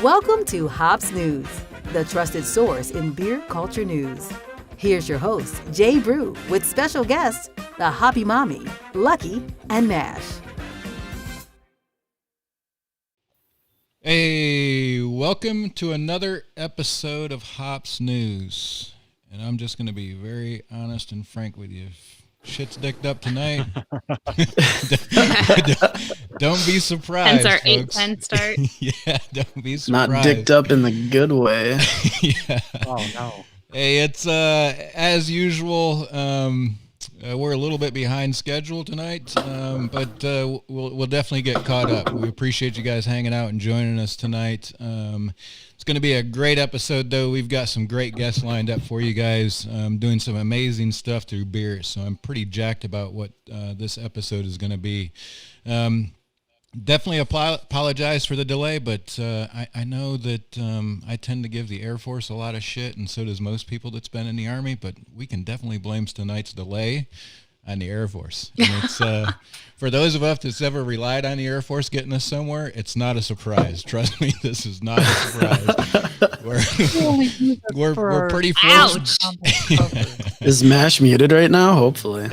Welcome to Hops News, the trusted source in beer culture news. Here's your host, Jay Brew, with special guests, the Hoppy Mommy, Lucky, and Mash. Hey, welcome to another episode of Hops News. And I'm just going to be very honest and frank with you. Shit's dicked up tonight. Don't be surprised. Hence our folks. 8:10 start. Yeah, don't be surprised. Not dicked up in the good way. Yeah. Oh no. Hey, it's as usual. We're a little bit behind schedule tonight, but we'll definitely get caught up. We appreciate you guys hanging out and joining us tonight. It's going to be a great episode, though. We've got some great guests lined up for you guys, doing some amazing stuff through beer. So I'm pretty jacked about what this episode is going to be. Definitely apologize for the delay, but I know that I tend to give the Air Force a lot of shit, and so does most people that's been in the Army, but we can definitely blame tonight's delay on the Air Force. And it's, for those of us that's ever relied on the Air Force getting us somewhere, it's not a surprise. Trust me, this is not a surprise. We're pretty close. Is Mash muted right now? Hopefully.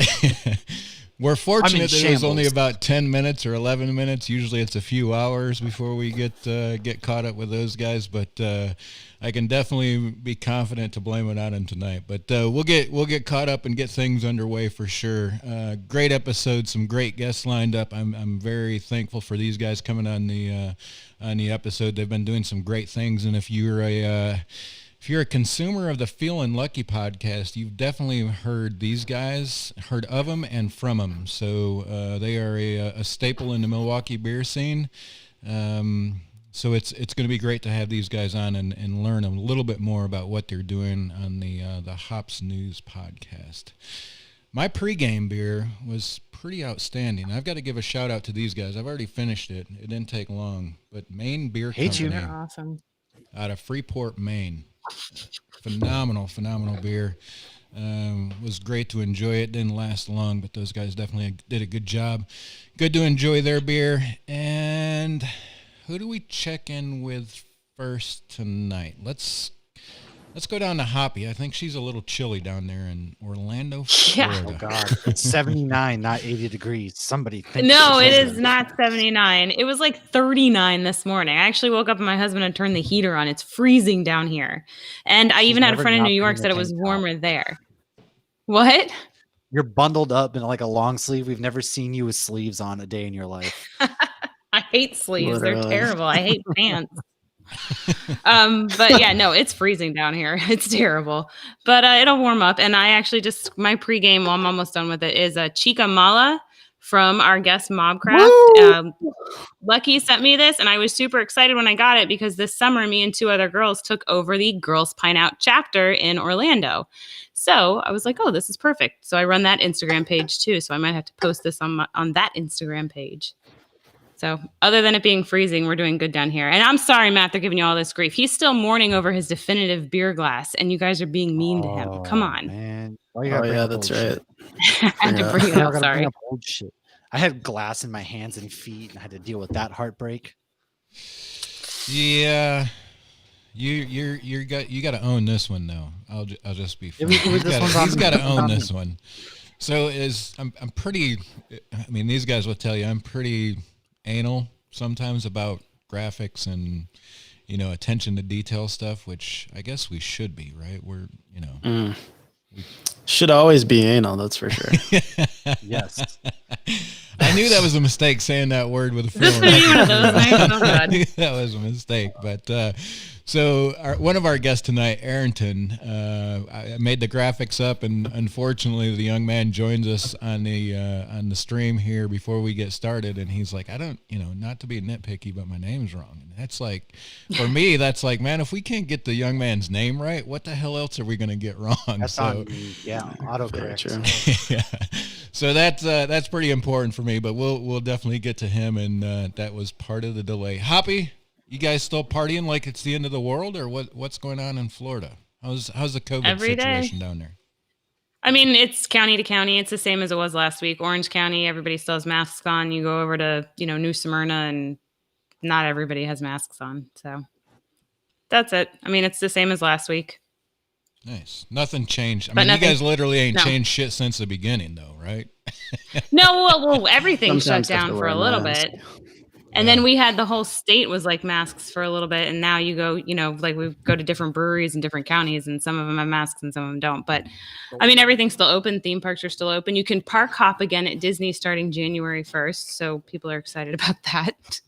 We're fortunate that it was only about 10 minutes or 11 minutes. Usually it's a few hours before we get caught up with those guys, but I can definitely be confident to blame it on tonight. But we'll get caught up and get things underway for sure. Great episode, some great guests lined up. I'm very thankful for these guys coming on the episode. They've been doing some great things, and if you're a consumer of the Feelin' Lucky podcast, you've definitely heard these guys, heard of them and from them. So they are a staple in the Milwaukee beer scene. So it's going to be great to have these guys on and learn a little bit more about what they're doing on the Hops News podcast. My pregame beer was pretty outstanding. I've got to give a shout out to these guys. I've already finished it. It didn't take long. But Maine Beer Company, Awesome. out of Freeport, Maine. Phenomenal beer. Was great to enjoy it. Didn't last long, but those guys definitely did a good job. Good to enjoy their beer. And who do we check in with first tonight? Let's go down to Hoppy. I think she's a little chilly down there in Orlando, Florida. Oh God, it's 79, not 80 degrees. Somebody think No, it is not 79. It was like 39 this morning. I actually woke up and my husband had turned the heater on. It's freezing down here. And I even had a friend in New York said it was warmer there. What? You're bundled up in like a long sleeve. We've never seen you with sleeves on a day in your life. I hate sleeves. Literally. They're terrible. I hate pants. But yeah, no, it's freezing down here. It's terrible, but it'll warm up. And I actually my pregame, while I'm almost done with it, is a Chica Mala from our guest MobCraft. Lucky sent me this, and I was super excited when I got it because this summer, me and 2 other girls took over the Girls Pine Out chapter in Orlando. So I was like, oh, this is perfect. So I run that Instagram page too. So I might have to post this on that Instagram page. So other than it being freezing, we're doing good down here. And I'm sorry, Matt, they're giving you all this grief. He's still mourning over his definitive beer glass, and you guys are being mean to him. Come on. Man. Yeah, that's right. I had to bring it up. Sorry. Up old shit. I had glass in my hands and feet, and I had to deal with that heartbreak. Yeah, you got to own this one though. I'll just be fair. He's got to own this one. So I'm pretty. I mean, these guys will tell you I'm pretty anal sometimes about graphics and attention to detail stuff, which I guess we should be, right? We're should always be anal, that's for sure. Yes. I knew that was a mistake saying that word with a feeling. I knew that was a mistake. But so one of our guests tonight, Aryton, I made the graphics up, and unfortunately, the young man joins us on the stream here before we get started, and he's like, I don't, not to be nitpicky, but my name's wrong. And that's like, for me, that's like, man, if we can't get the young man's name right, what the hell else are we going to get wrong? That's on me. Yeah, autocorrect. Yeah. So that's pretty important for me, but we'll definitely get to him, and that was part of the delay. Hoppy, you guys still partying like it's the end of the world, or what's going on in Florida? How's the COVID situation down there? I mean, it's county to county. It's the same as it was last week. Orange County, everybody still has masks on. You go over to New Smyrna, and not everybody has masks on. So that's it. I mean, it's the same as last week. Nice. Nothing changed. You guys literally ain't changed shit since the beginning, though, right? No, well, everything shut down for a little bit. And then we had the whole state was like masks for a little bit. And now you go, like we go to different breweries in different counties, and some of them have masks and some of them don't. But I mean, everything's still open. Theme parks are still open. You can park hop again at Disney starting January 1st. So people are excited about that.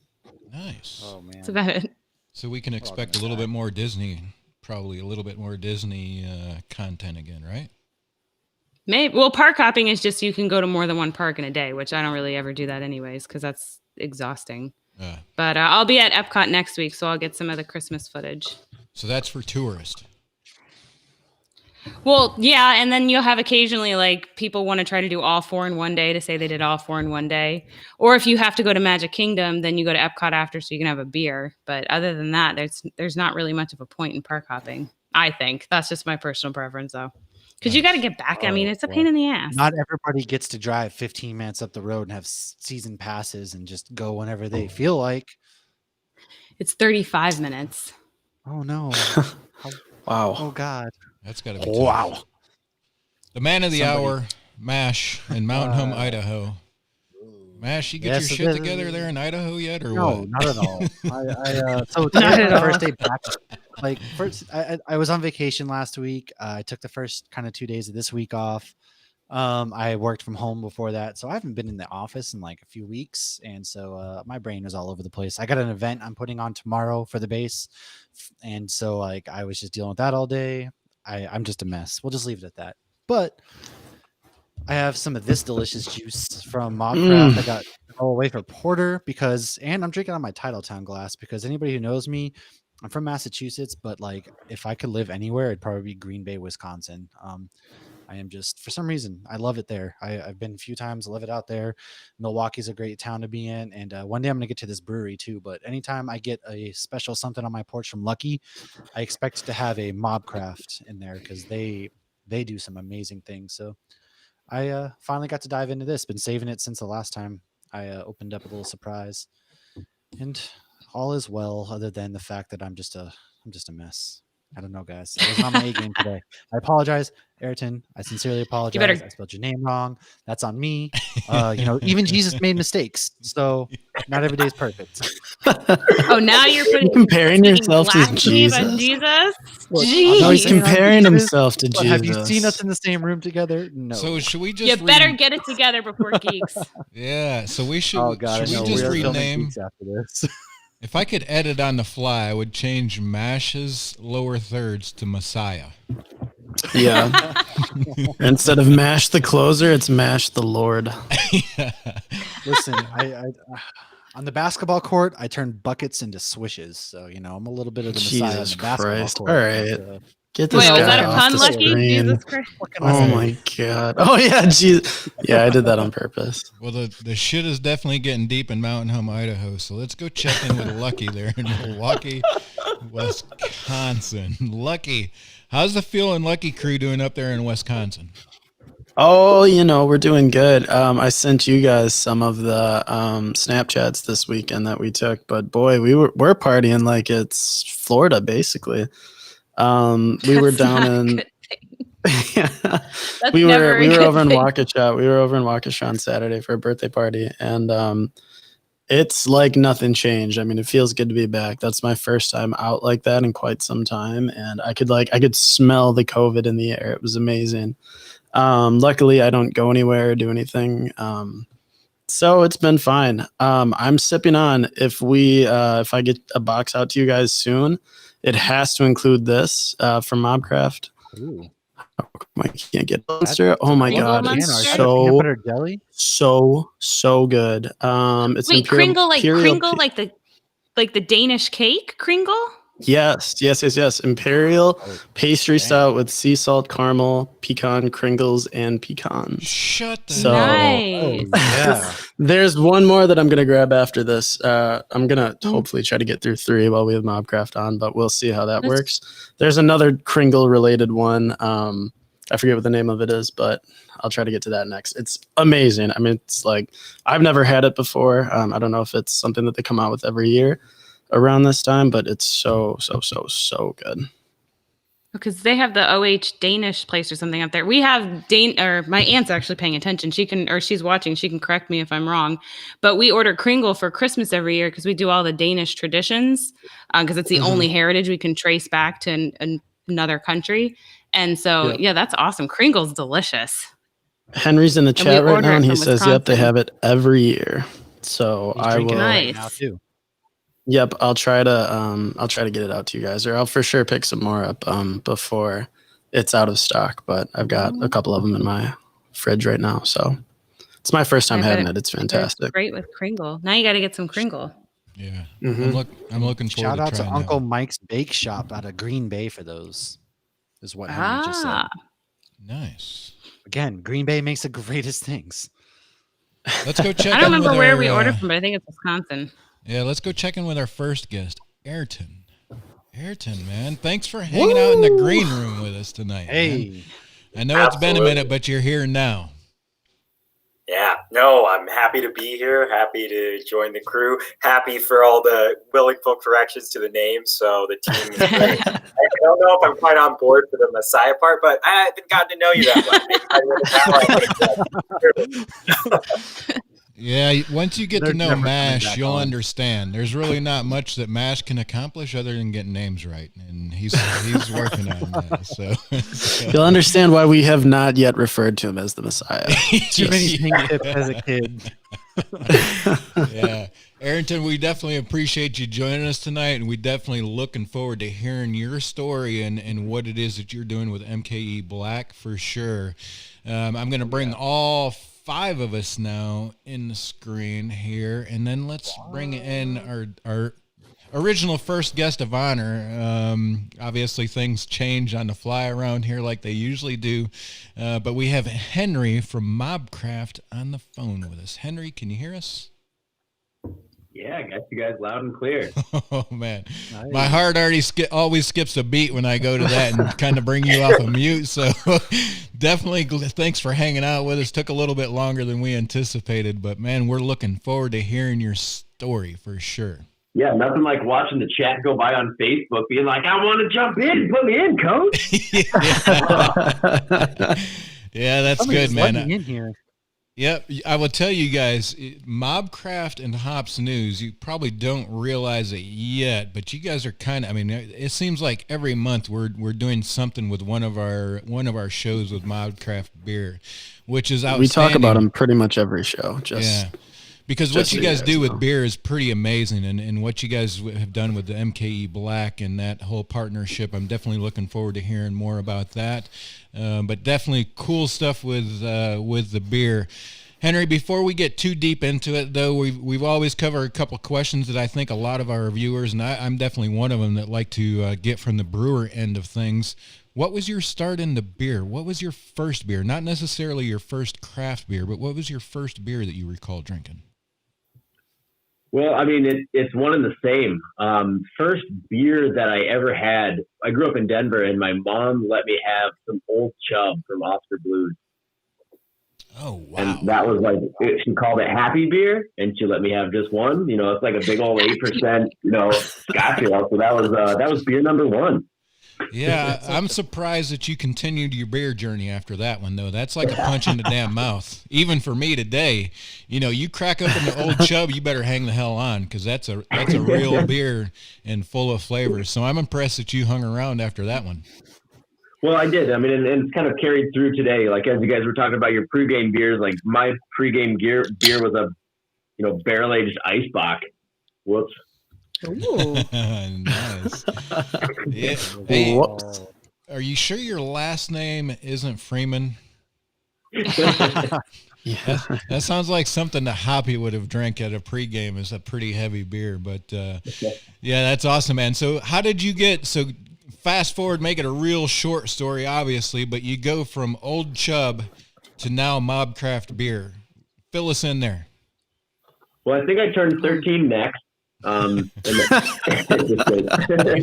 Nice. Oh, man. That's about it. So we can expect a little bit more Disney, probably a little bit more Disney content again, right? Maybe. Well, park hopping is just you can go to more than one park in a day, which I don't really ever do that anyways because that's exhausting. But I'll be at Epcot next week, so I'll get some of the Christmas footage. So that's for tourists. Well, yeah, and then you'll have occasionally like people want to try to do all 4 in one day to say they did all 4 in one day. Or if you have to go to Magic Kingdom, then you go to Epcot after so you can have a beer. But other than that, there's not really much of a point in park hopping, I think. That's just my personal preference, though. Because you got to get back. I mean, it's a pain in the ass. Not everybody gets to drive 15 minutes up the road and have season passes and just go whenever they feel like. It's 35 minutes. Oh, no. Wow. Oh, God. That's got to be tough. Wow. The man of the hour, MASH, in Mountain Home, Idaho. MASH, you get your shit together there in Idaho yet, or what? No, not at all. So today was the first day back. Like first, I was on vacation last week. I took the first kind of 2 days of this week off. I worked from home before that, so I haven't been in the office in like a few weeks, and so my brain was all over the place. I got an event I'm putting on tomorrow for the base, and so like I was just dealing with that all day. I'm just a mess. We'll just leave it at that. But I have some of this delicious juice from MobCraft. I got all away for porter and I'm drinking on my Titletown glass because anybody who knows me, I'm from Massachusetts, but like if I could live anywhere, it'd probably be Green Bay, Wisconsin. I am just, for some reason, I love it there. I've been a few times, I love it out there. Milwaukee's a great town to be in. And one day I'm going to get to this brewery too. But anytime I get a special something on my porch from Lucky, I expect to have a MobCraft in there because they do some amazing things. So I finally got to dive into this. Been saving it since the last time I opened up a little surprise. And all is well, other than the fact that I'm just a mess. I don't know, guys. I was on my A game today. I apologize, Aryton. I sincerely apologize. I spelled your name wrong. That's on me. Even Jesus made mistakes, so not every day is perfect. Oh, now you're comparing yourself to Jesus. Jeez. He's comparing himself to Jesus. Have you seen us in the same room together? No. So should we just? You better get it together before Geeks. Yeah. So we should. Oh God, should we just rename? After this. If I could edit on the fly, I would change Mash's lower thirds to Messiah. Yeah. Instead of Mash the closer, it's Mash the Lord. Yeah. Listen, I on the basketball court, I turn buckets into swishes. So, I'm a little bit of the Messiah on Jesus the basketball Christ. court. All right. But, Get this Wait, was guy that a off pun, the Lucky? screen. Jesus Christ. Oh my God. Oh yeah, geez. Yeah, I did that on purpose. Well, the shit is definitely getting deep in Mountain Home, Idaho. So let's go check in with Lucky there in Milwaukee, Wisconsin. Lucky, how's the Feel Lucky crew doing up there in Wisconsin? Oh, we're doing good. I sent you guys some of the Snapchats this weekend that we took, but boy, we're partying like it's Florida basically. We were down in we were over in Waukesha. We were over in Waukesha on Saturday for a birthday party, and it's like nothing changed. I mean, it feels good to be back. That's my first time out like that in quite some time, and I could smell the COVID in the air. It was amazing. Luckily, I don't go anywhere or do anything, so it's been fine. I'm sipping on. If I get a box out to you guys soon, it has to include this from MobCraft. ooh. I can't get Monster. Oh my God, Kringle it's Monster? Peanut butter jelly? so good. It's Wait, Kringle, like Kringle, Pe- like the Danish cake Kringle? Yes. Imperial pastry stout with sea salt, caramel, pecan, Kringles, and pecans. Shut the So- Nice. Yeah. There's one more that I'm gonna grab after this. I'm gonna hopefully try to get through 3 while we have MobCraft on, but we'll see how that works. There's another Kringle related one. I forget what the name of it is, but I'll try to get to that next. It's amazing. I mean, it's like I've never had it before. I don't know if it's something that they come out with every year around this time, but it's so good. Because they have the OH Danish place or something up there. We have my aunt's actually paying attention. She's watching. She can correct me if I'm wrong. But we order Kringle for Christmas every year because we do all the Danish traditions because it's the only heritage we can trace back to another country. And so, yeah, that's awesome. Kringle's delicious. Henry's in the chat right now, and he says, Wisconsin. "Yep, they have it every year." So He's I drinking will. it Nice. right now too. Yep, I'll try to get it out to you guys, or I'll for sure pick some more up before it's out of stock. But I've got a couple of them in my fridge right now, so it's my first time having it. It's fantastic. Great with Kringle. Now you got to get some Kringle. Yeah, Mhm. I'm looking forward Shout out to trying Uncle that. Mike's Bake Shop out of Green Bay for those, is what Henry just said. Nice. Again, Green Bay makes the greatest things. Let's go check. I don't remember where we our, ordered from, but I think it's Wisconsin. Yeah, let's go check in with our first guest, Aryton. Aryton, man, thanks for hanging out in the green room with us tonight. Man. Hey, I know it's been a minute, but you're here now. Yeah, no, I'm happy to be here. Happy to join the crew. Happy for all the willful corrections to the name. So the team is great. I don't know if I'm quite on board for the Messiah part, but I haven't gotten to know you that well. Yeah, once you get They're to know never coming Mash, back you'll on. understand. There's really not much that Mash can accomplish other than getting names right, and he's working on that. So You'll understand why we have not yet referred to him as the Messiah. too many pink tips as a kid. Yeah, Aryton, we definitely appreciate you joining us tonight, and we definitely looking forward to hearing your story and what it is that you're doing with MKE Black for sure. I'm going to bring all 5 of us now in the screen here, and then let's bring in our original first guest of honor. Obviously, things change on the fly around here like they usually do, but we have Henry from MobCraft on the phone with us. Henry, can you hear us? Yeah, I got you guys loud and clear. Oh man, Nice. my heart already always skips a beat when I go to that and kind of bring you off of mute. So definitely thanks for hanging out with us. Took a little bit longer than we anticipated, but man, we're looking forward to hearing your story for sure. Yeah, nothing like watching the chat go by on Facebook being like, I want to jump in. Put me in, coach. Yeah, that's Somebody good, just man. let me in here. Yep, I will tell you guys, MobCraft and Hops News, you probably don't realize it yet, but you guys are kind of, I mean, it seems like every month we're doing something with one of our shows with MobCraft Beer, which is outstanding. We talk about him pretty much every show. Just Yeah. Because what you guys do with beer is pretty amazing, and what you guys have done with the MKE Black and that whole partnership, I'm definitely looking forward to hearing more about that. But definitely cool stuff with the beer. Henry, before we get too deep into it, though, we've always covered a couple of questions that I think a lot of our viewers, and I'm definitely one of them, that like to get from the brewer end of things. What was your start into beer? What was your first beer? Not necessarily your first craft beer, but what was your first beer that you recall drinking? Well, I mean, it's one and the same. First beer that I ever had, I grew up in Denver, and my mom let me have some Old Chub from Oscar Blues. Oh, wow. And that was like, she called it Happy Beer, and she let me have just one. You know, it's like a big old 8%, Scotch ale. So that was beer number one. Yeah, I'm surprised that you continued your beer journey after that one, though. That's like a punch in the damn mouth. Even for me today, you crack open the Old Chub, you better hang the hell on, because that's a real beer and full of flavors. So I'm impressed that you hung around after that one. Well, I did. I mean, and it's kind of carried through today. Like, as you guys were talking about your pregame beers, like my pregame beer was a, barrel-aged Ice Bock. Whoops. Ooh. Nice. Yeah. Hey, are you sure your last name isn't Freeman? Yeah. That sounds like something that Hoppy would have drank at a pregame. Is a pretty heavy beer, but yeah, that's awesome, man. So how did you fast forward, make it a real short story, obviously, but you go from Old Chub to now MobCraft Beer. Fill us in there. Well, I think I turned 13 next. And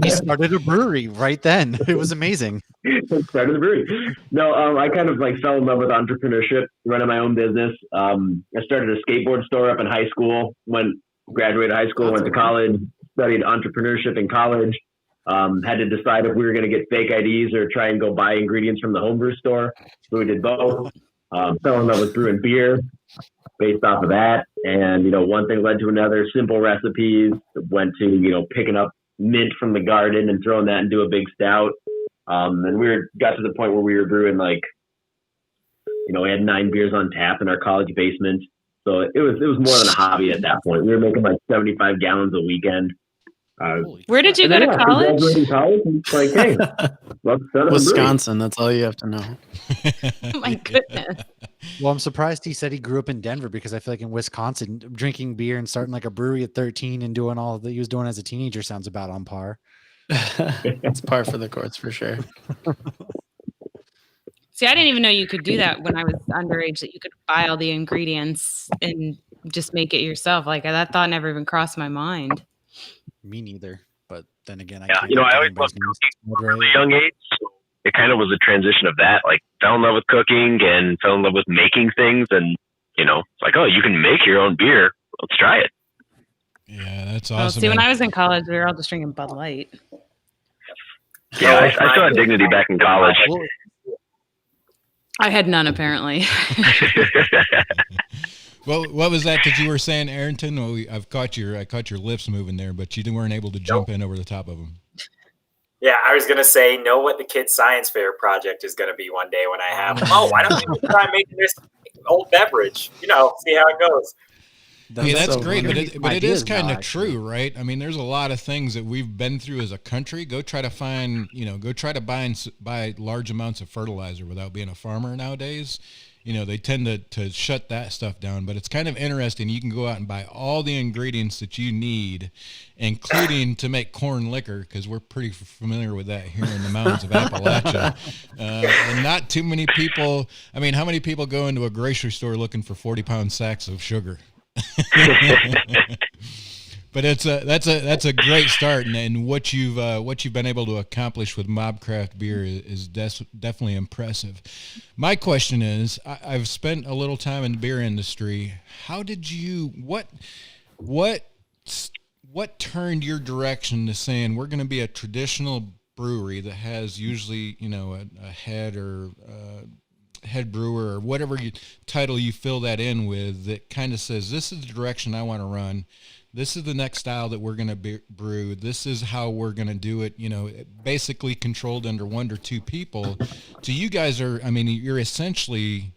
he started a brewery right then. It was amazing. Started the brewery. No, I kind of fell in love with entrepreneurship, running my own business. I started a skateboard store up in high school. Graduated high school, went to college, studied entrepreneurship in college. Had to decide if we were going to get fake IDs or try and go buy ingredients from the homebrew store. So we did both. Fell in love with brewing beer based off of that. And, one thing led to another. Simple recipes. Went to, picking up mint from the garden and throwing that into a big stout. And got to the point where we were brewing we had 9 beers on tap in our college basement. So it was more than a hobby at that point. We were making 75 gallons a weekend. Where did you go to college? It's like, hey, Wisconsin. That's all you have to know. Oh my goodness. Well, I'm surprised he said he grew up in Denver, because I feel like in Wisconsin, drinking beer and starting a brewery at 13 and doing all that he was doing as a teenager sounds about on par. It's par for the course for sure. See, I didn't even know you could do that when I was underage, that you could buy all the ingredients and just make it yourself. That thought never even crossed my mind. Me neither. But then again, I always loved cooking from a really young age. So it kind of was a transition of that. Fell in love with cooking and fell in love with making things. And, it's like, oh, you can make your own beer. Let's try it. Yeah, that's awesome. See, when I was in college, we were all just drinking Bud Light. Yeah, I still had dignity back in college. I had none, apparently. Well, what was that you were saying, Aryton? Well, I caught your lips moving there, but you weren't able to jump in over the top of them. Yeah, I was going to say, know what the kids' science fair project is going to be one day when I have them. Oh, why don't you try making this old beverage? See how it goes. That's so great, but it is kind of true, right? I mean, there's a lot of things that we've been through as a country. Go try to buy large amounts of fertilizer without being a farmer nowadays. They tend to shut that stuff down, but it's kind of interesting. You can go out and buy all the ingredients that you need, including to make corn liquor, because we're pretty familiar with that here in the mountains of Appalachia. And not too many people, how many people go into a grocery store looking for 40-pound sacks of sugar? But that's a great start, and what you've been able to accomplish with MobCraft Beer is definitely impressive. My question is, I've spent a little time in the beer industry. How did you what turned your direction to saying we're going to be a traditional brewery that has usually a head or head brewer or whatever title you fill that in with, that kind of says this is the direction I want to run. This is the next style that we're going to brew. This is how we're going to do it, basically controlled under 1 or 2 people. So you guys you're essentially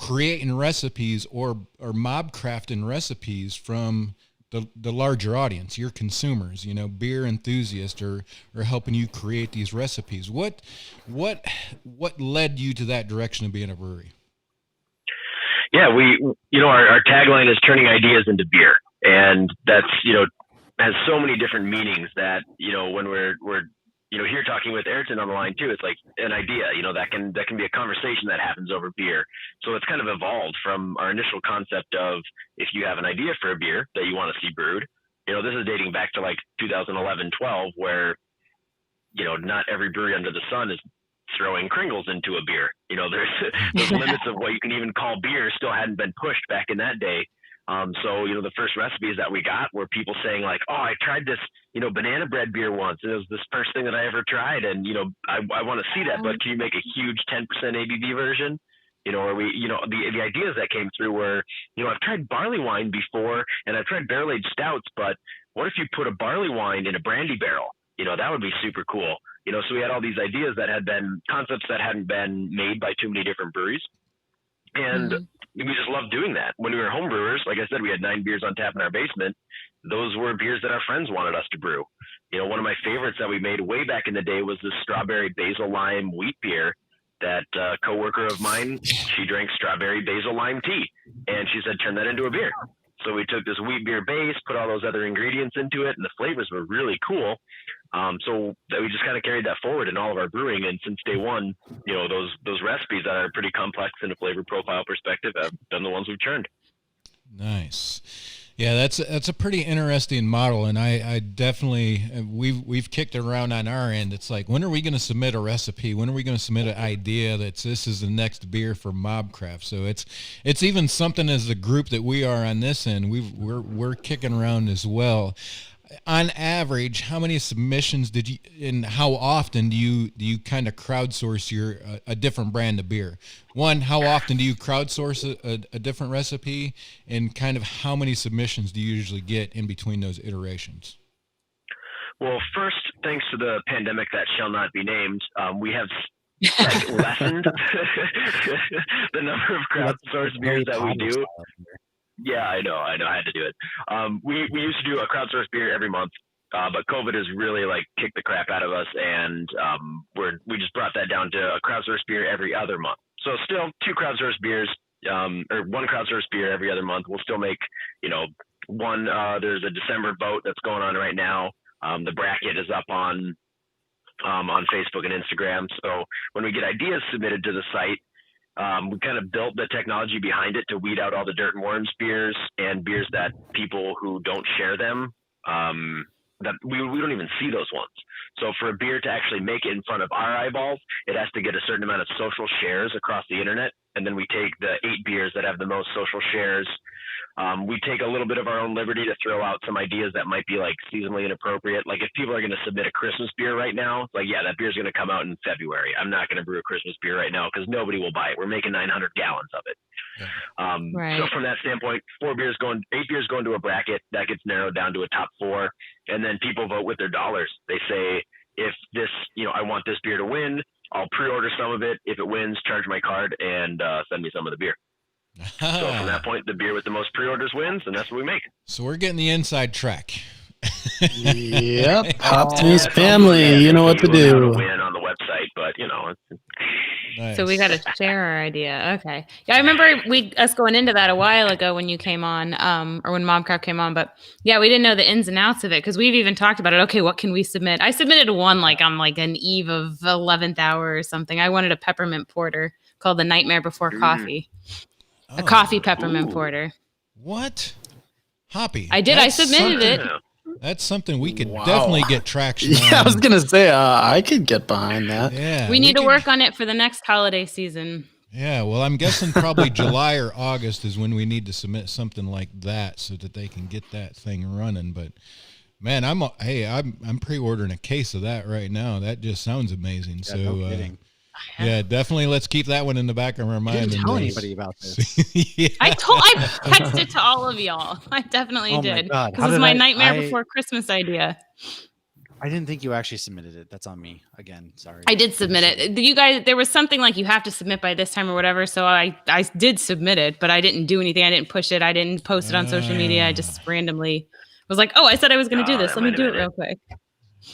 creating recipes or MobCrafting recipes from the larger audience, your consumers, beer enthusiasts are helping you create these recipes. What led you to that direction of being a brewery? Yeah, our tagline is turning ideas into beer. And that's, has so many different meanings that, when we're here talking with Aryton on the line too, it's like an idea, that can be a conversation that happens over beer. So it's kind of evolved from our initial concept of, if you have an idea for a beer that you want to see brewed, this is dating back to like 2011, 12, where, not every brewery under the sun is throwing Kringles into a beer. There's limits of what you can even call beer still hadn't been pushed back in that day. So, the first recipes that we got were people saying like, oh, I tried this, banana bread beer once. It was this first thing that I ever tried. And, I want to see that, but can you make a huge 10% ABV version? Or the ideas that came through were, I've tried barley wine before and I've tried barrel aged stouts, but what if you put a barley wine in a brandy barrel? That would be super cool. So we had all these ideas that had been concepts that hadn't been made by too many different breweries. And we just loved doing that. When we were home brewers, like I said, we had 9 beers on tap in our basement. Those were beers that our friends wanted us to brew. One of my favorites that we made way back in the day was this strawberry basil lime wheat beer that a coworker of mine, she drank strawberry basil lime tea. And she said, turn that into a beer. So we took this wheat beer base, put all those other ingredients into it, and the flavors were really cool. So that we just kind of carried that forward in all of our brewing. And since day one, those recipes that are pretty complex in a flavor profile perspective have been the ones we've churned. Nice. Yeah, that's a pretty interesting model, and I definitely we've kicked it around on our end. It's like, when are we going to submit a recipe? When are we going to submit an idea that this is the next beer for MobCraft? So it's even something as a group that we are on this end. We're kicking around as well. On average, how many submissions did you, and how often do you kind of crowdsource a different brand of beer? One, how often do you crowdsource a different recipe, and kind of how many submissions do you usually get in between those iterations? Well, first, thanks to the pandemic that shall not be named, we have lessened the number of crowdsourced beers that we do. Yeah, I know. I had to do it. We used to do a crowdsourced beer every month, but COVID has really kicked the crap out of us, and we just brought that down to a crowdsourced beer every other month. So still 2 crowdsourced beers, or 1 crowdsourced beer every other month. We'll still make, one. There's a December vote that's going on right now. The bracket is up on Facebook and Instagram. So when we get ideas submitted to the site, we kind of built the technology behind it to weed out all the dirt and worms beers and beers that people who don't share them, that we don't even see those ones. So for a beer to actually make it in front of our eyeballs, it has to get a certain amount of social shares across the internet. And then we take the 8 beers that have the most social shares. We take a little bit of our own liberty to throw out some ideas that might be seasonally inappropriate. Like if people are going to submit a Christmas beer right now, that beer's going to come out in February. I'm not going to brew a Christmas beer right now because nobody will buy it. We're making 900 gallons of it. Right. So from that standpoint, 8 beers go into a bracket that gets narrowed down to a top 4. And then people vote with their dollars. They say, if this, I want this beer to win, I'll pre-order some of it. If it wins, charge my card and send me some of the beer. So from that point, the beer with the most pre-orders wins, and that's what we make. So we're getting the inside track. Yep. Optimus family, you know what to do. Win on the website, but Nice. So we got to share our idea. Okay. Yeah, I remember us going into that a while ago when you came on, or when MobCraft came on. But yeah, we didn't know the ins and outs of it because we've even talked about it. Okay, what can we submit? I submitted one on an eve of 11th hour or something. I wanted a peppermint porter called the Nightmare Before Coffee. A coffee peppermint porter. What? Hoppy. I did. I submitted it. That's something we could definitely get traction on. Yeah, I was going to say, I could get behind that. Yeah. We need to work on it for the next holiday season. Yeah, well, I'm guessing probably July or August is when we need to submit something like that so that they can get that thing running. But, man, I'm pre-ordering a case of that right now. That just sounds amazing. Yeah, so, no kidding. Yeah, definitely. Let's keep that one in the back of our mind. Didn't tell anybody about this. Yeah. I texted it to all of y'all. I definitely did. Because it was my Nightmare Before Christmas idea. I didn't think you actually submitted it. That's on me again. Sorry. I did submit it. You guys, there was something like you have to submit by this time or whatever. So I did submit it, but I didn't do anything. I didn't push it. I didn't post it on social media. I just randomly was like, oh, I said I was going to do this. Let me do it real quick.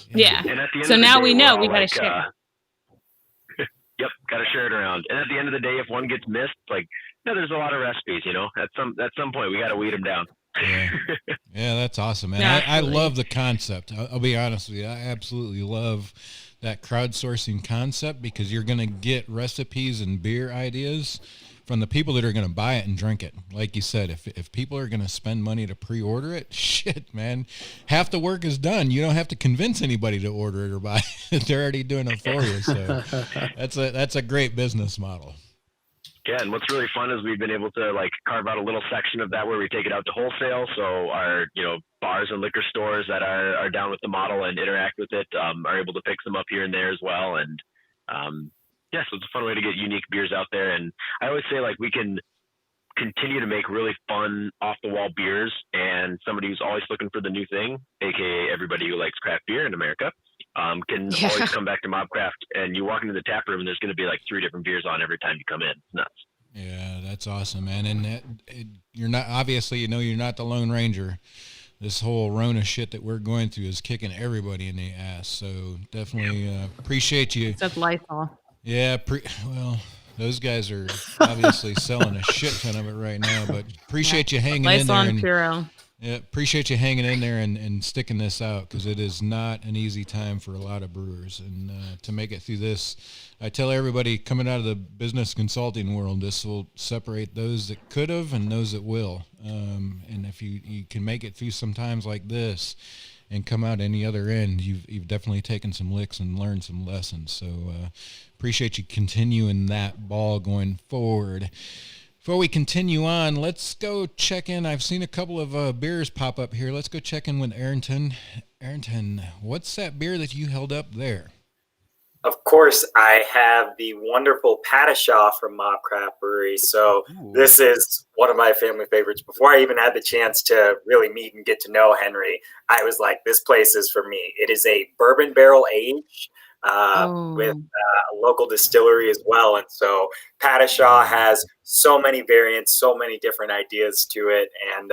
Yeah. So now we know we got to share. Yep, got to share it around. And at the end of the day, if one gets missed, like, there's a lot of recipes, At some point, we got to weed them down. Yeah, that's awesome, man. Yeah, I love the concept. I'll be honest with you. I absolutely love that crowdsourcing concept because you're going to get recipes and beer ideas from the people that are going to buy it and drink it. Like you said, if people are going to spend money to pre-order it, shit, man, half the work is done. You don't have to convince anybody to order it or buy it. They're already doing it for you. So that's a great business model. Yeah, and what's really fun is we've been able to carve out a little section of that where we take it out to wholesale. So our bars and liquor stores that are down with the model and interact with it are able to pick them up here and there as well. And so it's a fun way to get unique beers out there. And I always say we can continue to make really fun off the wall beers, and somebody who's always looking for the new thing, aka everybody who likes craft beer in America, can always come back to MobCraft, and you walk into the tap room and there's going to be 3 different beers on every time you come in. It's nuts. Yeah, that's awesome, man. And you're not, obviously, you're not the Lone Ranger. This whole Rona shit that we're going through is kicking everybody in the ass. So definitely appreciate you. Except Lysol. Yeah, well, those guys are obviously selling a shit ton of it right now, but appreciate you hanging in there. And Puro. Yeah, appreciate you hanging in there and sticking this out because it is not an easy time for a lot of brewers. And to make it through this, I tell everybody coming out of the business consulting world, this will separate those that could have and those that will. And if you can make it through some times like this and come out any other end, you've definitely taken some licks and learned some lessons. So appreciate you continuing that ball going forward. Before we continue on, let's go check in. I've seen a couple of beers pop up here. Let's go check in with Aryton. Aryton, what's that beer that you held up there? Of course, I have the wonderful Padishaw from MobCraft Brewery. So This is one of my family favorites. Before I even had the chance to really meet and get to know Henry, I was like, this place is for me. It is a bourbon barrel aged with a local distillery as well. And so Padishaw has so many variants, so many different ideas to it, and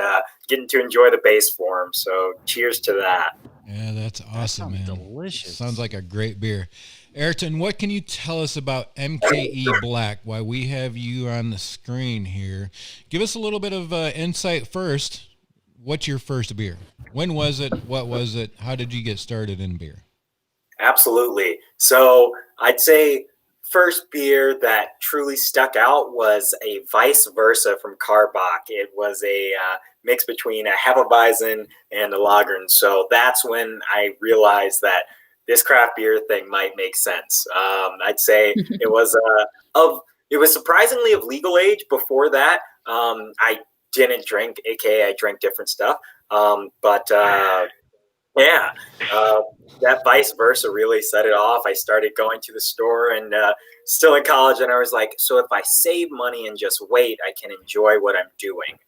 getting to enjoy the base form. So cheers to that. Yeah, that's awesome, man. Delicious. Sounds like a great beer. Aryton, what can you tell us about MKE Black while we have you on the screen here? Give us a little bit of insight first. What's your first beer? When was it? What was it? How did you get started in beer? Absolutely. So I'd say first beer that truly stuck out was a Vice Versa from Karbach. It was a mix between a Hefeweizen and a Lager. And so that's when I realized that this craft beer thing might make sense. I'd say it was surprisingly of legal age. Before that, I didn't drink, aka I drank different stuff. That Vice Versa really set it off. I started going to the store and still in college, and I was like, so if I save money and just wait, I can enjoy what I'm doing.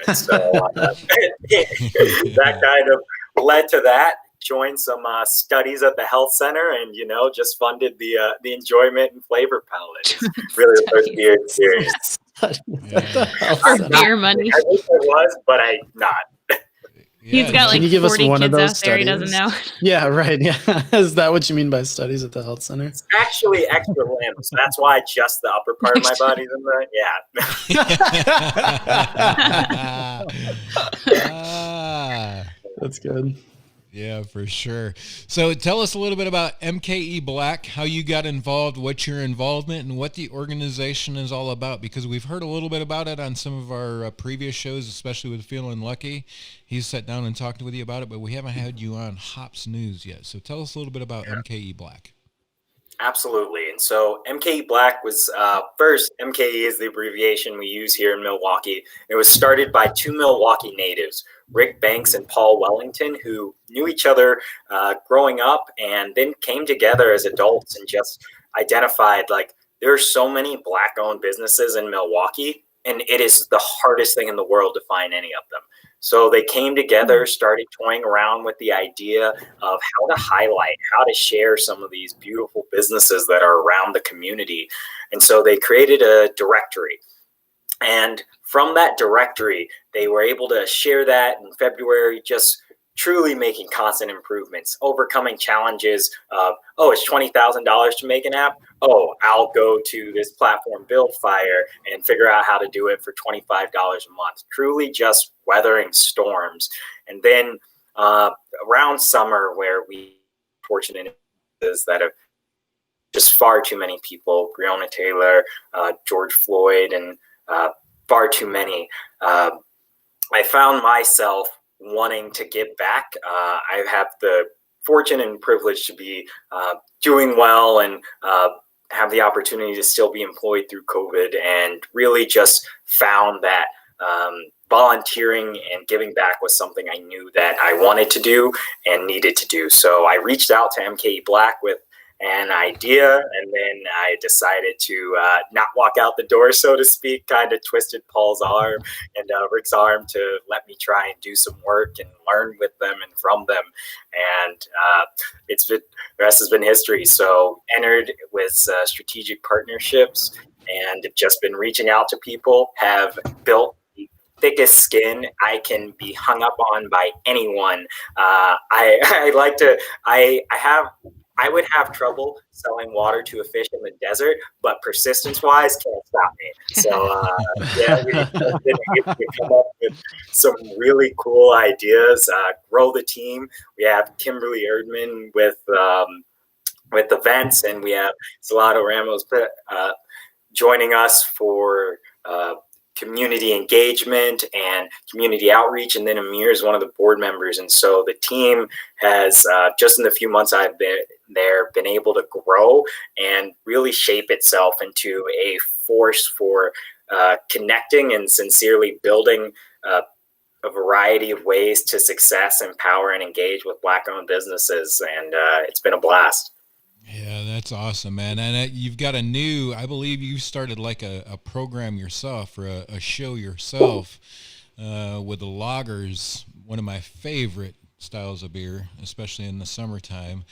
And so that kind of led to that. Joined some studies at the health center, and just funded the enjoyment and flavor palette. It's really the first beer experience. Beer money. I wish I was, but I'm not. Yeah. He's got like 40 kids out there. He doesn't know. Yeah, right. Yeah, is that what you mean by studies at the health center? It's actually extra limbs. That's why just the upper part of my body's in there. That's good. Yeah, for sure. So tell us a little bit about MKE Black, how you got involved, what's your involvement, and what the organization is all about, because we've heard a little bit about it on some of our previous shows, especially with Feeling Lucky. He's sat down and talked with you about it, but we haven't had you on Hops News yet. So tell us a little bit about MKE Black. Absolutely. And so MKE Black was first, MKE is the abbreviation we use here in Milwaukee. It was started by 2 Milwaukee natives, Rick Banks and Paul Wellington, who knew each other growing up and then came together as adults and just identified there are so many Black-owned businesses in Milwaukee, and it is the hardest thing in the world to find any of them. So they came together, started toying around with the idea of how to highlight, how to share some of these beautiful businesses that are around the community. And so they created a directory. And from that directory, they were able to share that in February, just truly making constant improvements, overcoming challenges of, oh, it's $20,000 to make an app. Oh, I'll go to this platform Buildfire and figure out how to do it for $25 a month. Truly just weathering storms. And then around summer, where we fortunate is that have just far too many people, Breonna Taylor, George Floyd, and far too many. I found myself wanting to give back. I have the fortune and privilege to be doing well and have the opportunity to still be employed through COVID, and really just found that volunteering and giving back was something I knew that I wanted to do and needed to do. So I reached out to MKE Black with an idea, and then I decided to not walk out the door, so to speak, kind of twisted Paul's arm and Rick's arm to let me try and do some work and learn with them and from them. And the rest has been history. So entered with strategic partnerships and just been reaching out to people, have built the thickest skin I can be hung up on by anyone. I would have trouble selling water to a fish in the desert, but persistence-wise can't stop me. So, we come up with some really cool ideas, grow the team. We have Kimberly Erdman with events, and we have Salado Ramos joining us for community engagement and community outreach, and then Amir is one of the board members. And so the team has, just in the few months I've been there, been able to grow and really shape itself into a force for connecting and sincerely building a variety of ways to success, empower, and engage with Black-owned businesses. And it's been a blast. Yeah, that's awesome, man. And you've got I believe you started like a program yourself, or a show yourself with the lagers, one of my favorite styles of beer, especially in the summertime.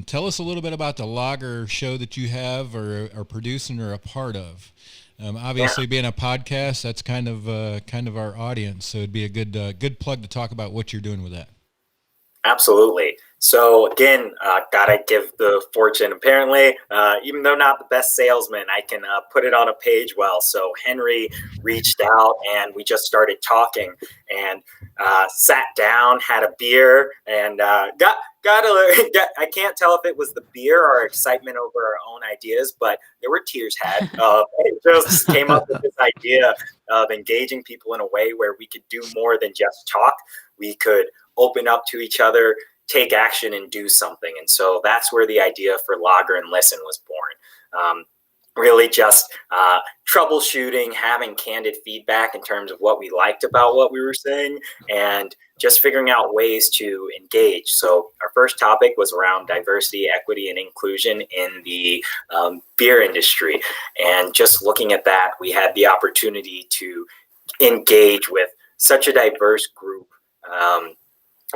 Tell us a little bit about the lager show that you have or are producing or a part of. Obviously, being a podcast, that's kind of our audience, so it'd be a good plug to talk about what you're doing with that. Absolutely. So again, gotta give the fortune. Apparently, even though not the best salesman, I can put it on a page well. So Henry reached out, and we just started talking, and sat down, had a beer, and I can't tell if it was the beer or excitement over our own ideas, but there were tears had. It just came up with this idea of engaging people in a way where we could do more than just talk. We could open up to each other, take action, and do something. And so that's where the idea for Lager and Listen was born. Really just troubleshooting, having candid feedback in terms of what we liked about what we were saying, and just figuring out ways to engage. So our first topic was around diversity, equity, and inclusion in the beer industry. And just looking at that, we had the opportunity to engage with such a diverse group,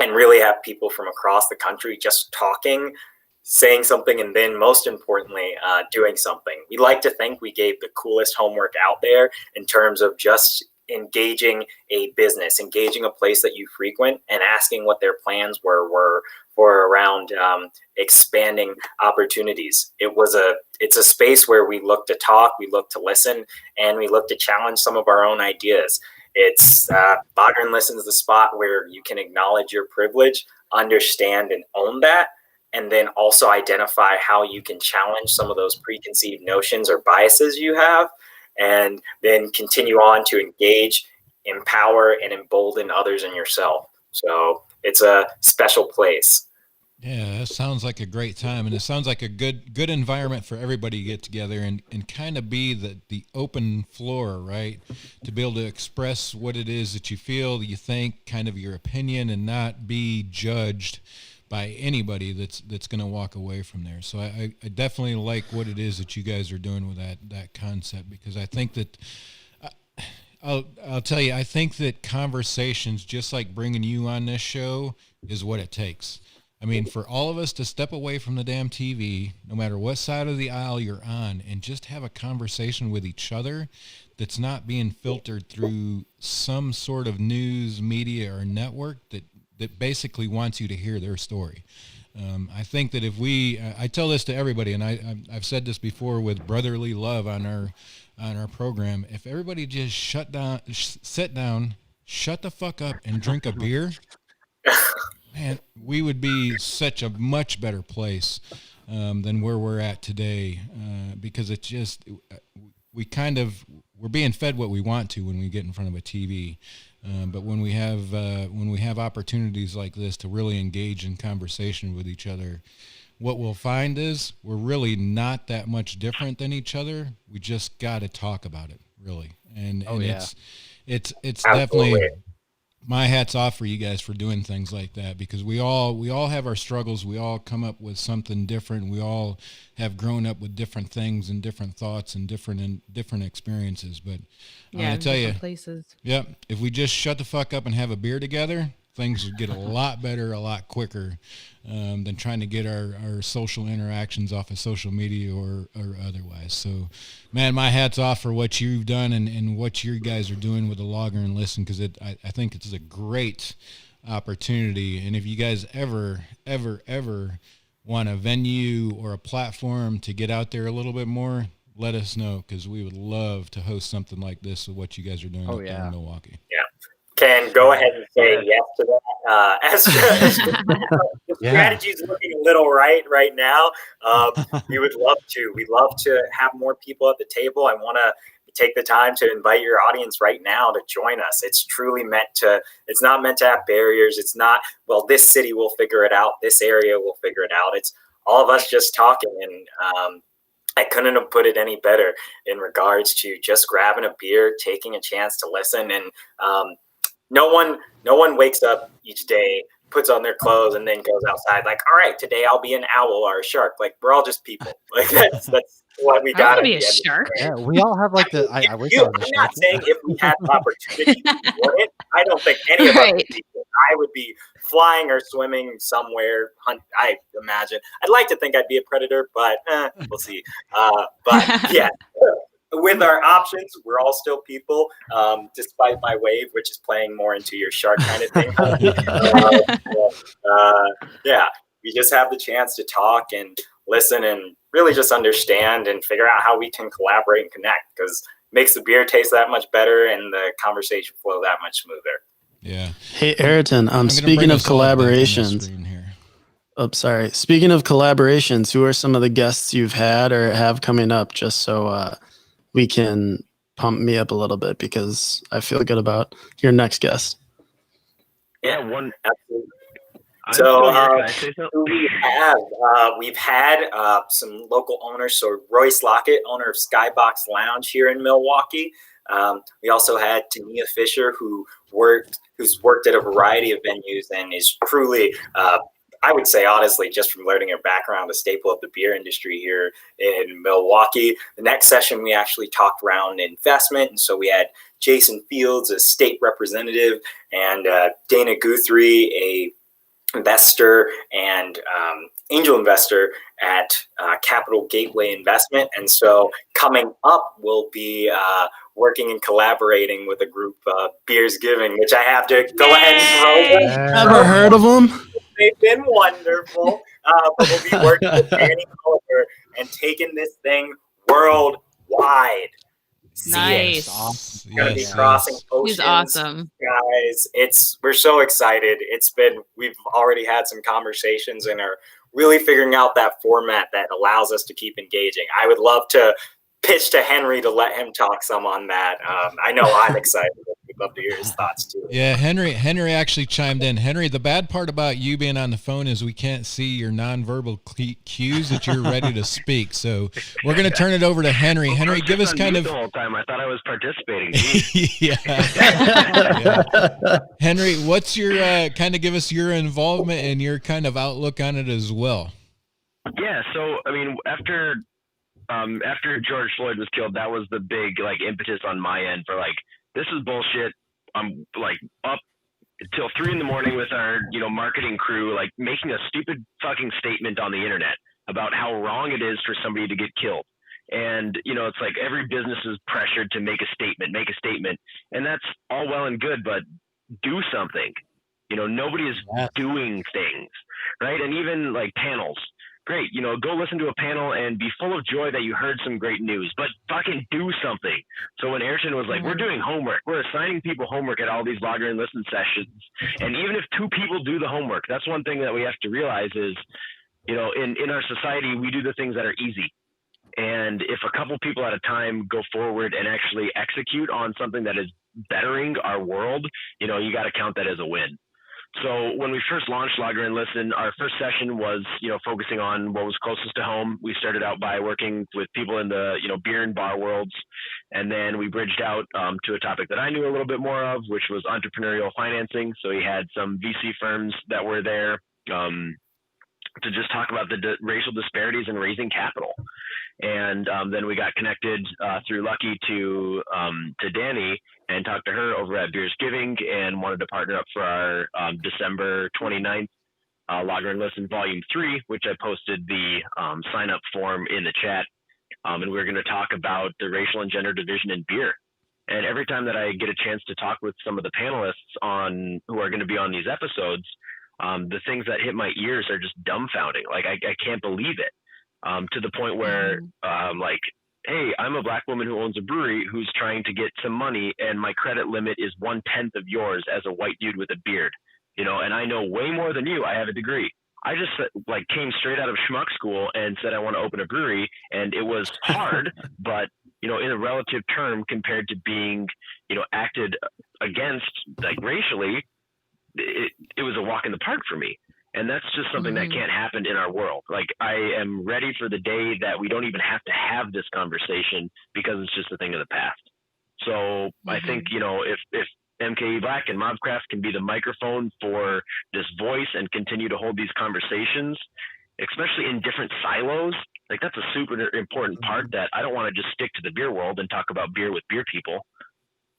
and really have people from across the country just talking, saying something, and then most importantly, doing something. We like to think we gave the coolest homework out there in terms of just engaging a business, engaging a place that you frequent, and asking what their plans were for around expanding opportunities. It's a space where we look to talk, we look to listen, and we look to challenge some of our own ideas. It's Lager and Listen is the spot where you can acknowledge your privilege, understand and own that, and then also identify how you can challenge some of those preconceived notions or biases you have, and then continue on to engage, empower, and embolden others and yourself. So it's a special place. Yeah, that sounds like a great time, and it sounds like a good environment for everybody to get together and kind of be the open floor, right? To be able to express what it is that you feel, that you think, kind of your opinion, and not be judged by anybody that's going to walk away from there. So I definitely like what it is that you guys are doing with that concept, because I think that I'll tell you, I think that conversations, just like bringing you on this show, is what it takes. I mean, for all of us to step away from the damn TV, no matter what side of the aisle you're on, and just have a conversation with each other that's not being filtered through some sort of news, media, or network that basically wants you to hear their story. I think that if we, I tell this to everybody, and I've said this before with brotherly love on our program, if everybody just sit down, shut the fuck up, and drink a beer, man, we would be such a much better place than where we're at today, because it's just, we're being fed what we want to when we get in front of a TV. But when we have opportunities like this to really engage in conversation with each other, what we'll find is we're really not that much different than each other. We just got to talk about it, really. And it's definitely, my hat's off for you guys for doing things like that, because we all have our struggles. We all come up with something different. We all have grown up with different things and different thoughts and different experiences. But I tell you, places. Yep. If we just shut the fuck up and have a beer together, things would get a lot better, a lot quicker than trying to get our social interactions off of social media or otherwise. So, man, my hat's off for what you've done and what you guys are doing with the Logger and Listen, because I think it's a great opportunity. And if you guys ever want a venue or a platform to get out there a little bit more, let us know, because we would love to host something like this with what you guys are doing there in Milwaukee. Yeah. Can go ahead and say yes to that. The strategy's looking a little right now. We would love to. We'd love to have more people at the table. I want to take the time to invite your audience right now to join us. It's not meant to have barriers. It's not, well, this city will figure it out. This area will figure it out. It's all of us just talking. And I couldn't have put it any better in regards to just grabbing a beer, taking a chance to listen. And no one wakes up each day, puts on their clothes, and then goes outside like, all right, today I'll be an owl or a shark. Like, we're all just people. Like, that's what we got to be a shark. Yeah, we all have like the. I wish I'm not saying if we had the opportunity to do it. I don't think any of us would be. I would be flying or swimming somewhere. I imagine. I'd like to think I'd be a predator, but we'll see. But yeah. With our options, we're all still people, despite my wave, which is playing more into your shark kind of thing. We just have the chance to talk and listen and really just understand and figure out how we can collaborate and connect, because it makes the beer taste that much better and the conversation flow that much smoother. Yeah. Hey, Aryton, speaking of collaborations. Speaking of collaborations, who are some of the guests you've had or have coming up, just so we can pump me up a little bit, because I feel good about your next guest. Yeah, absolutely. So we've had some local owners. So Royce Lockett, owner of Skybox Lounge here in Milwaukee. We also had Tania Fisher, who's worked at a variety of venues and is truly, I would say, honestly, just from learning her background, a staple of the beer industry here in Milwaukee. The next session, we actually talked around investment. And so we had Jason Fields, a state representative, and Dana Guthrie, a investor and angel investor at Capital Gateway Investment. And so coming up, we'll be working and collaborating with a group, Beers Giving, which I have to go ahead and throw. Ever heard of them? They've been wonderful, but we'll be working with Danny Culver and taking this thing worldwide. Nice. Gonna be crossing oceans. He's awesome, guys. We're so excited. We've already had some conversations and are really figuring out that format that allows us to keep engaging. I would love to pitch to Henry to let him talk some on that. I know I'm excited. We'd love to hear his thoughts too. Yeah, Henry actually chimed in. Henry, the bad part about you being on the phone is we can't see your nonverbal cues that you're ready to speak. So we're going to turn it over to Henry. Henry, give us kind of the whole time. I thought I was participating. Yeah. Henry, what's your kind of give us your involvement and your kind of outlook on it as well? Yeah. So I mean, after George Floyd was killed, that was the big impetus on my end for this is bullshit. I'm like up until 3 a.m. with our, marketing crew, like making a stupid fucking statement on the internet about how wrong it is for somebody to get killed. And, it's like every business is pressured to make a statement. And that's all well and good, but do something. Nobody is doing things, right? And even like panels. Great, go listen to a panel and be full of joy that you heard some great news, but fucking do something. So when Aryton was like, we're doing homework, we're assigning people homework at all these logger and listen sessions. And even if 2 people do the homework, that's one thing that we have to realize is, in our society, we do the things that are easy. And if a couple people at a time go forward and actually execute on something that is bettering our world, you got to count that as a win. So when we first launched Lager and Listen, our first session was, focusing on what was closest to home. We started out by working with people in the, beer and bar worlds. And then we bridged out to a topic that I knew a little bit more of, which was entrepreneurial financing. So we had some VC firms that were there to just talk about the racial disparities in raising capital. And then we got connected through Lucky to Danny and talked to her over at Beers Giving and wanted to partner up for our December 29th Lager and Listen Volume 3, which I posted the sign up form in the chat. And we're going to talk about the racial and gender division in beer. And every time that I get a chance to talk with some of the panelists who are going to be on these episodes, the things that hit my ears are just dumbfounding. Like I can't believe it. To the point where, like, hey, I'm a Black woman who owns a brewery who's trying to get some money, and my credit limit is 1/10 of yours as a white dude with a beard, and I know way more than you. I have a degree. I just came straight out of schmuck school and said I want to open a brewery, and it was hard, but in a relative term compared to being, acted against like racially, it was a walk in the park for me. And that's just something that can't happen in our world. Like, I am ready for the day that we don't even have to have this conversation because it's just a thing of the past. So I think, if MKE Black and MobCraft can be the microphone for this voice and continue to hold these conversations, especially in different silos, like that's a super important part that I don't want to just stick to the beer world and talk about beer with beer people.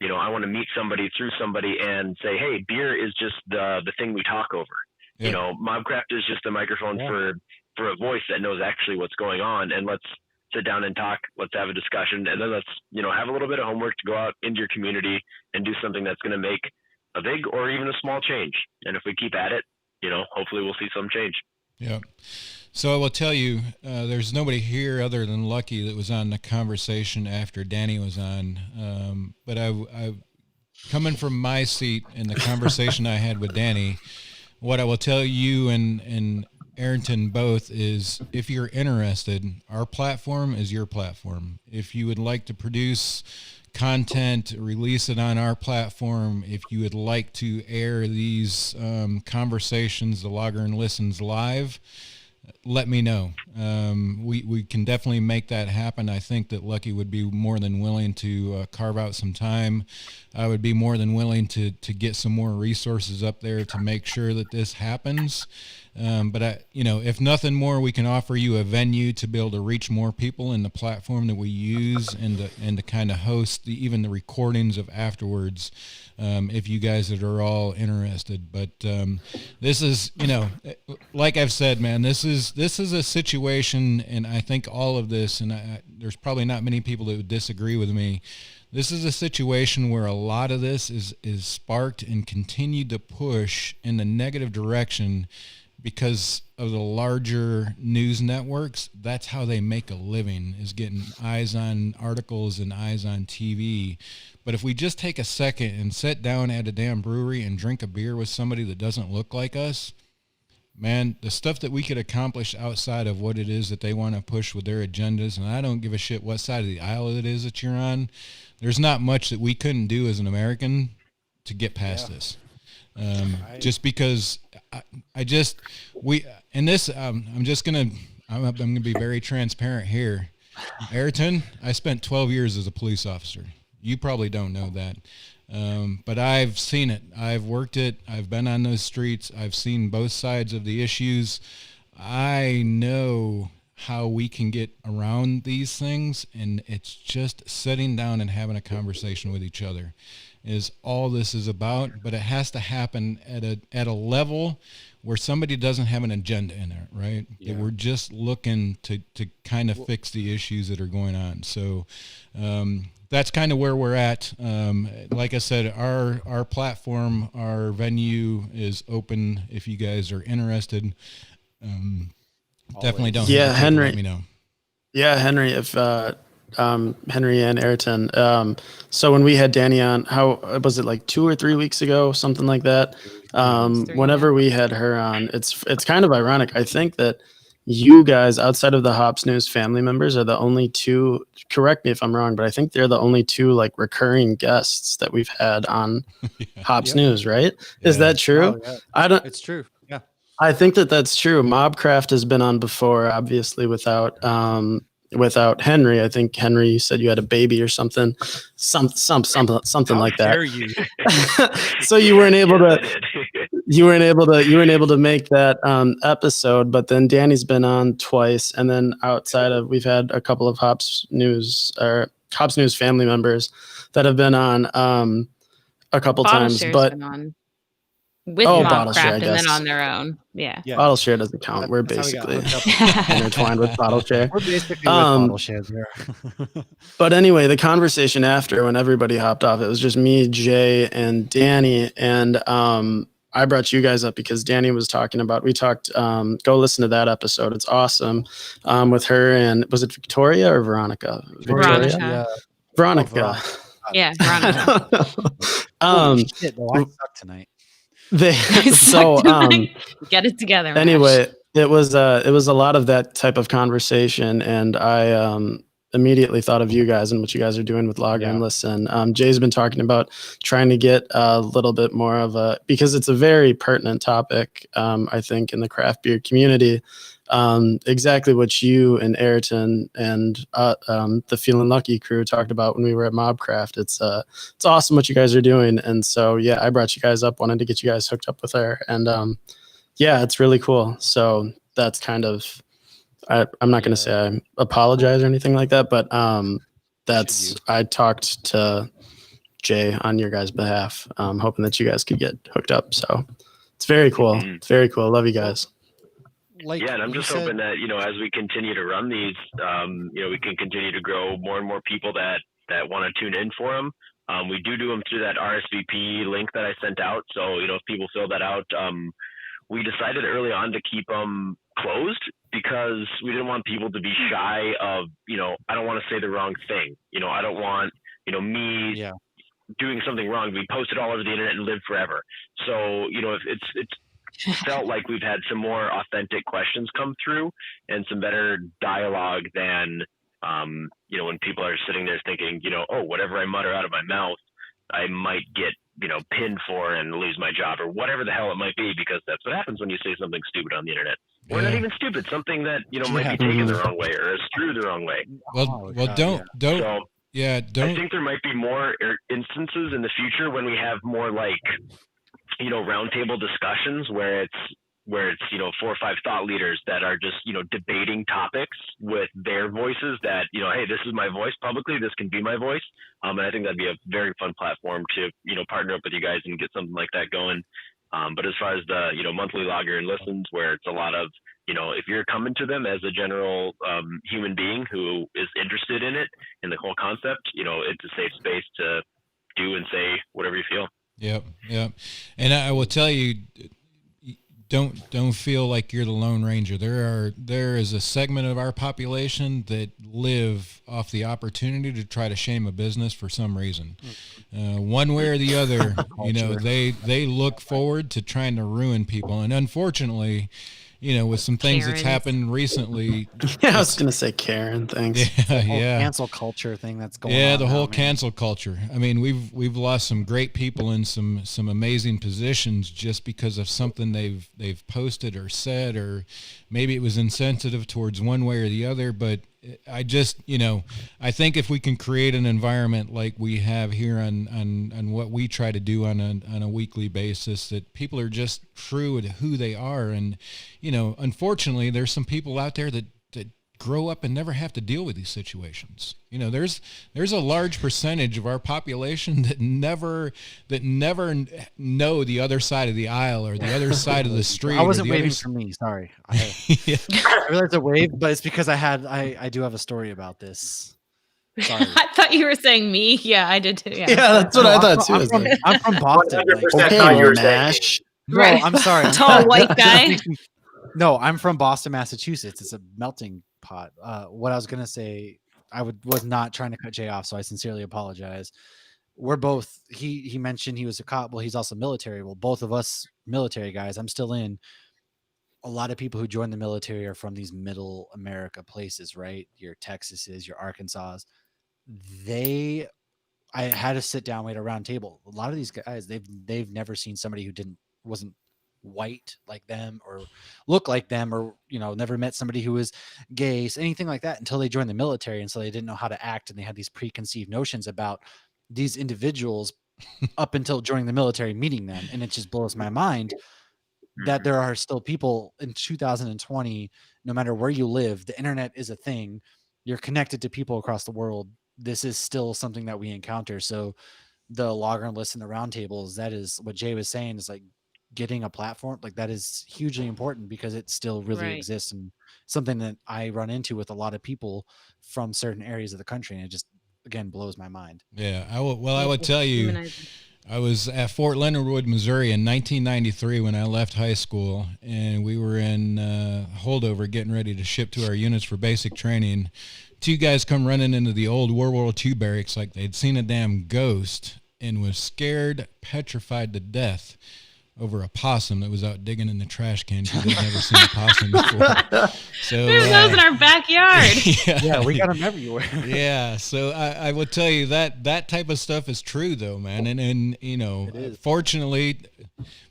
I want to meet somebody through somebody and say, hey, beer is just the thing we talk over. Yeah. MobCraft is just a microphone for a voice that knows actually what's going on, and let's sit down and talk. Let's have a discussion, and then let's, have a little bit of homework to go out into your community and do something that's going to make a big or even a small change. And if we keep at it, hopefully we'll see some change. Yeah. So I will tell you, there's nobody here other than Lucky that was on the conversation after Danny was on. But I coming from my seat in the conversation I had with Danny, what I will tell you and Aryton both is, if you're interested, our platform is your platform. If you would like to produce content, release it on our platform. If you would like to air these conversations, the Lager and Listens live, let me know. We can definitely make that happen. I think that Lucky would be more than willing to carve out some time. I would be more than willing to get some more resources up there to make sure that this happens. But if nothing more, we can offer you a venue to be able to reach more people in the platform that we use, and to kind of host even the recordings of afterwards, if you guys that are all interested. But this is, like I've said, man, this is a situation, and I think all of this, and there's probably not many people that would disagree with me. This is a situation where a lot of this is sparked and continued to push in the negative direction because of the larger news networks. That's how they make a living, is getting eyes on articles and eyes on TV. But if we just take a second and sit down at a damn brewery and drink a beer with somebody that doesn't look like us, man, the stuff that we could accomplish outside of what it is that they want to push with their agendas, and I don't give a shit what side of the aisle it is that you're on, there's not much that we couldn't do as an American to get past this. Just because I'm gonna be very transparent here. Aryton, I spent 12 years as a police officer. You probably don't know that. But I've seen it. I've worked it. I've been on those streets. I've seen both sides of the issues. I know how we can get around these things, and it's just sitting down and having a conversation with each other is all this is about. But it has to happen at a level where somebody doesn't have an agenda in it, right? Yeah. That we're just looking to kind of fix the issues that are going on. So that's kind of where we're at. Like I said, our platform, our venue is open if you guys are interested. Definitely don't hesitate Henry. to let me know. Yeah, Henry, if Henry and Aryton. So when we had Danny on, how was it, like 2 or 3 weeks ago, something like that? Whenever we had her on, it's kind of ironic. I think that you guys, outside of the Hops News family members, are the only two. Correct me if I'm wrong, but I think they're the only two like recurring guests that we've had on Hops News. Right? Yeah. Is that true? Oh, yeah. I don't. It's true. Yeah. I think that's true. MobCraft has been on before, obviously without Henry. I think Henry, you said you had a baby or something like that. So you weren't able to make that episode. But then Danny's been on twice, and then outside of, we've had a couple of Hops News family members that have been on a couple times. But with MobCraft and then on their own. Yeah. Bottle Share doesn't count. We're basically intertwined with Bottle Share. We're basically with Bottle Share here. But anyway, the conversation after, when everybody hopped off, it was just me, Jay, and Danny. And I brought you guys up because Danny was talking about, go listen to that episode. It's awesome. With her and, was it Victoria or Veronica? Veronica. Veronica. Yeah, Veronica. Holy shit, I suck tonight. Get it together. Anyway, it was a lot of that type of conversation, and I immediately thought of you guys and what you guys are doing with Lager and Listen. Jay's been talking about trying to get a little bit more of because it's a very pertinent topic, I think, in the craft beer community. Exactly what you and Aryton and the Feeling Lucky crew talked about when we were at MobCraft. It's awesome what you guys are doing, and so I brought you guys up, wanted to get you guys hooked up with her, and it's really cool. So that's kind of, I'm not going to say I apologize or anything like that, but I talked to Jay on your guys' behalf, hoping that you guys could get hooked up. So it's very cool. It's very cool. Love you guys. And I'm just hoping that, as we continue to run these, we can continue to grow more and more people that want to tune in for them. We do them through that RSVP link that I sent out. So, if people fill that out, we decided early on to keep them closed because we didn't want people to be shy of, I don't want to say the wrong thing. I don't want, me doing something wrong to be posted all over the internet and live forever. So, if it's felt like we've had some more authentic questions come through and some better dialogue than, when people are sitting there thinking, whatever I mutter out of my mouth, I might get, pinned for and lose my job or whatever the hell it might be, because that's what happens when you say something stupid on the internet. Or not even stupid, something that, might be taken the wrong way or is true the wrong way. Don't. I think there might be more instances in the future when we have more like, roundtable discussions where it's 4 or 5 thought leaders that are just debating topics with their voices that hey, this is my voice publicly, this can be my voice, and I think that'd be a very fun platform to partner up with you guys and get something like that going. But as far as the monthly Lager and Listens, where it's a lot of if you're coming to them as a general human being who is interested in it, in the whole concept, it's a safe space to do and say whatever you feel. Yep. And I will tell you, don't feel like you're the Lone Ranger. There is a segment of our population that live off the opportunity to try to shame a business for some reason. One way or the other, they look forward to trying to ruin people. And unfortunately, with some things that's happened recently. I was going to say Karen things. Cancel culture thing that's going on. Yeah, the whole cancel culture. I mean, we've lost some great people in some amazing positions just because of something they've posted or said, or maybe it was insensitive towards one way or the other. But I just, I think if we can create an environment like we have here on what we try to do on a weekly basis, that people are just true to who they are. And, unfortunately, there's some people out there that grow up and never have to deal with these situations. You know, there's a large percentage of our population that never know the other side of the aisle or the other side of the street. I wasn't waving for me. Sorry. I realized a wave, but it's because I do have a story about this. Sorry. I thought you were saying me. Yeah, I did too. Yeah, that's what I thought too. I'm from Boston. 100% thought you were saying me. No, I'm sorry. Tall white guy. No, I'm from Boston, Massachusetts. It's a melting pot. What I was gonna say, was not trying to cut Jay off, so I sincerely apologize. We're both. He mentioned he was a cop. Well, he's also military. Well, both of us military guys. I'm still in. A lot of people who join the military are from these middle America places, right? Your Texases, your Arkansas. I had to sit down, we had a round table. A lot of these guys, they've never seen somebody who wasn't white like them or look like them, or never met somebody who was gay, anything like that, until they joined the military. And so they didn't know how to act, and they had these preconceived notions about these individuals up until joining the military, meeting them. And it just blows my mind that there are still people in 2020, no matter where you live, the internet is a thing. You're connected to people across the world. This is still something that we encounter. So the logger and list and the roundtables, that is what Jay was saying, is like getting a platform like that is hugely important, because it still really exists, and something that I run into with a lot of people from certain areas of the country. And it just, again, blows my mind. Yeah. I would tell you, I was at Fort Leonard Wood, Missouri in 1993 when I left high school, and we were in holdover getting ready to ship to our units for basic training. Two guys come running into the old World War II barracks like they'd seen a damn ghost and was scared, petrified to death over a possum that was out digging in the trash can because they'd never seen a possum before. So there's those in our backyard. Yeah, we got them everywhere. Yeah, so I will tell you that type of stuff is true though, man. And fortunately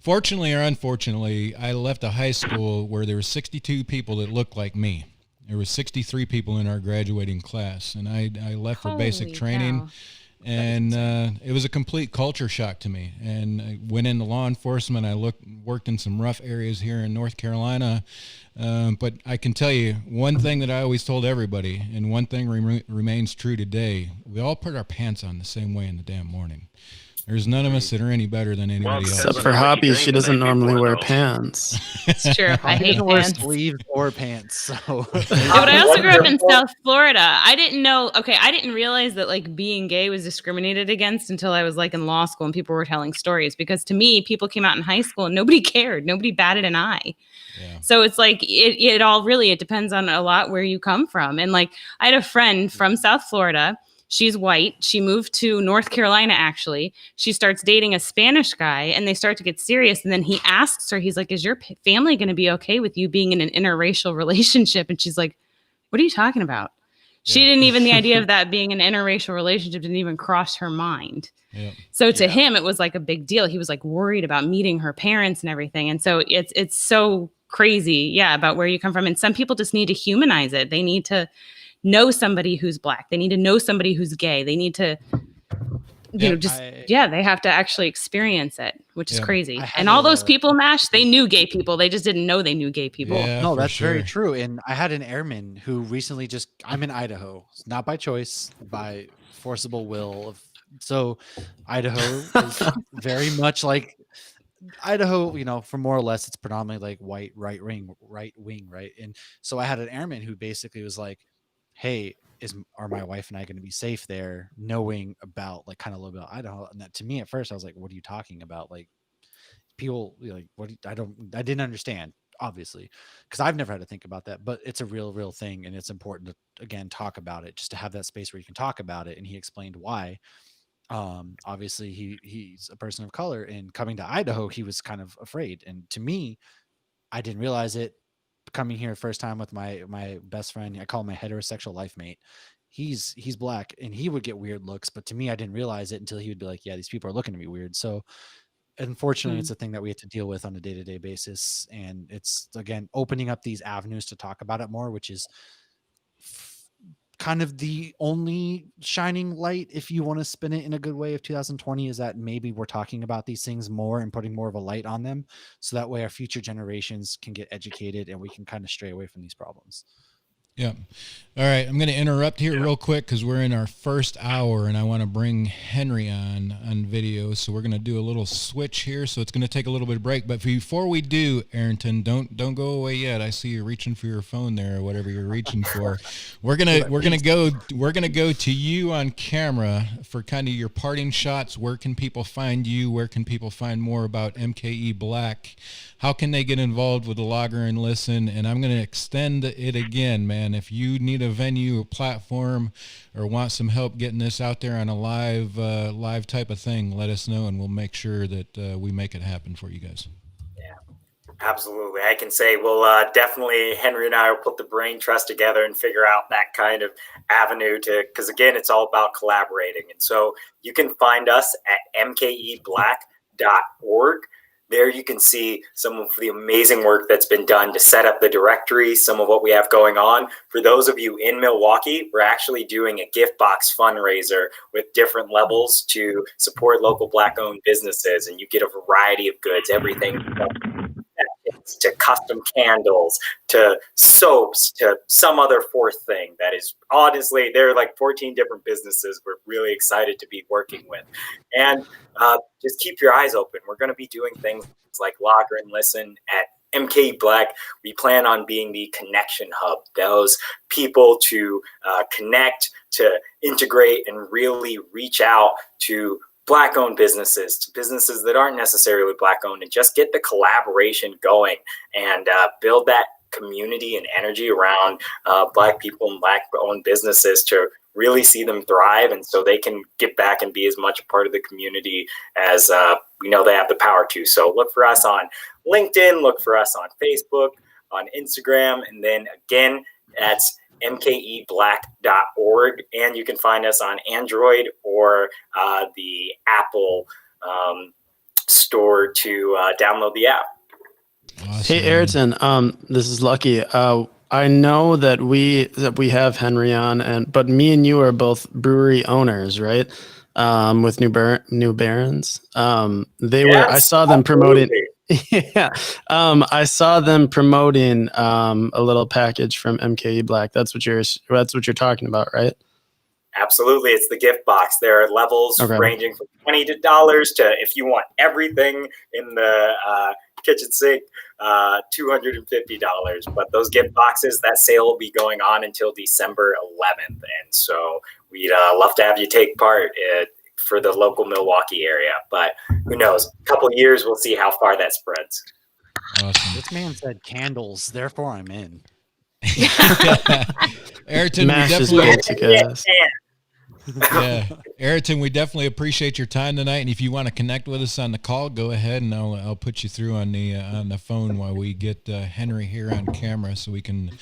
or unfortunately, I left a high school where there were 62 people that looked like me. There were 63 people in our graduating class, and I left for basic training. Cow. And it was a complete culture shock to me. And I went into law enforcement. I worked in some rough areas here in North Carolina. But I can tell you one thing that I always told everybody, and one thing remains true today. We all put our pants on the same way in the damn morning. There's none of us that are any better than anybody else. Except for Hoppy, she doesn't normally wear pants. It's true. I hate wear pants. sleeves or pants. So. Yeah, but I also grew up in South Florida. I didn't know. Okay, I didn't realize that like being gay was discriminated against until I was like in law school and people were telling stories. Because to me, people came out in high school and nobody cared. Nobody batted an eye. Yeah. So it's like it all really, it depends on a lot where you come from. And like I had a friend from South Florida. She's white. She moved to North Carolina, actually. She starts dating a Spanish guy and they start to get serious. And then he asks her, he's like, is your family going to be okay with you being in an interracial relationship? And she's like, what are you talking about? Yeah. She didn't even, the idea of that being an interracial relationship didn't even cross her mind. Yeah. So to him, it was like a big deal. He was like worried about meeting her parents and everything. And so it's so crazy, about where you come from. And some people just need to humanize it. They need to know somebody who's black. They need to know somebody who's gay. They need to, they have to actually experience it, which is crazy. And all those people, MASH, they knew gay people. They just didn't know they knew gay people. Yeah, no, that's very true. And I had an airman who recently I'm in Idaho, not by choice, by forcible will. So Idaho is very much like Idaho, for more or less, it's predominantly like white, right wing, right? And so I had an airman who basically was like, hey, are my wife and I going to be safe there, knowing about like kind of a little bit of Idaho? And that, to me at first, I was like, what are you talking about? Like people like, I didn't understand, obviously, because I've never had to think about that, but it's a real thing. And it's important to, again, talk about it, just to have that space where you can talk about it. And he explained why. Obviously he's a person of color, and coming to Idaho, he was kind of afraid. And to me, I didn't realize it. Coming here first time with my best friend, I call him my heterosexual life mate. He's black, and he would get weird looks, but to me, I didn't realize it until he would be like, yeah, these people are looking at me weird. So unfortunately, it's a thing that we have to deal with on a day-to-day basis. And it's, again, opening up these avenues to talk about it more, which is kind of the only shining light, if you want to spin it in a good way, of 2020, is that maybe we're talking about these things more and putting more of a light on them, so that way our future generations can get educated and we can kind of stray away from these problems. Yeah. All right, I'm going to interrupt here real quick because we're in our first hour, and I want to bring Henry on video. So we're going to do a little switch here. So it's going to take a little bit of break. But before we do, Aryton, don't go away yet. I see you reaching for your phone there, or whatever you're reaching for. We're gonna go to you on camera for kind of your parting shots. Where can people find you? Where can people find more about MKE Black? How can they get involved with the Lager and Listen? And I'm going to extend it again, man. If you need a venue, a platform, or want some help getting this out there on a live type of thing, let us know, and we'll make sure that we make it happen for you guys. Yeah, absolutely. I can say we'll definitely, Henry and I will put the brain trust together and figure out that kind of avenue because again, it's all about collaborating. And so you can find us at mkeblack.org. There you can see some of the amazing work that's been done to set up the directory, some of what we have going on. For those of you in Milwaukee, we're actually doing a gift box fundraiser with different levels to support local Black-owned businesses, and you get a variety of goods, everything from to custom candles, to soaps, to some other fourth thing that is honestly, there are like 14 different businesses we're really excited to be working with. And just keep your eyes open. We're going to be doing things like Lager and Listen at MKE Black. We plan on being the connection hub, those people to connect, to integrate, and really reach out to Black-owned businesses, to businesses that aren't necessarily Black-owned, and just get the collaboration going and build that community and energy around Black people and Black-owned businesses to really see them thrive, and so they can get back and be as much a part of the community as we know they have the power to. So look for us on LinkedIn, look for us on Facebook, on Instagram, and then again, that's mkeblack.org, and you can find us on Android or the Apple store to download the app. Awesome. Hey Aryton, this is Lucky. I know that we have Henry on, but me and you are both brewery owners, right? With New Barons. I saw them promoting. Yeah, I saw them promoting a little package from MKE Black. That's what you're talking about, right? Absolutely, it's the gift box. There are levels ranging from $20 to, if you want everything in the kitchen sink, $250. But those gift boxes, that sale will be going on until December 11th, and so we'd love to have you take part for the local Milwaukee area. But who knows? A couple of years, we'll see how far that spreads. Awesome. This man said candles, therefore I'm in. Aryton, Aryton, we definitely appreciate your time tonight. And if you want to connect with us on the call, go ahead, and I'll put you through on the phone while we get Henry here on camera, so we can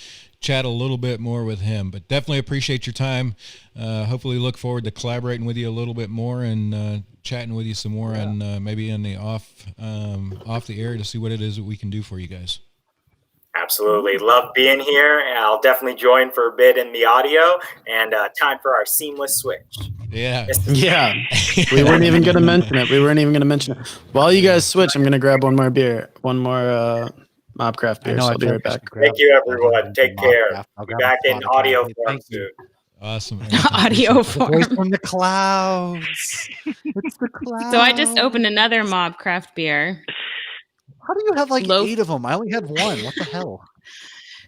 chat a little bit more with him. But definitely appreciate your time. Hopefully look forward to collaborating with you a little bit more and chatting with you some more on maybe in the off the air to see what it is that we can do for you guys. Absolutely. Love being here. And I'll definitely join for a bit in the audio, and time for our seamless switch. Yeah. We weren't even going to mention it. While you guys switch, I'm going to grab one more MobCraft beer. So I'll be right back. Thank you, everyone. Take care. I'll be back in audio form soon. Awesome. Audio form. The voice from the clouds. It's the clouds. So I just opened another MobCraft beer. How do you have like 8 of them? I only had 1. What the hell?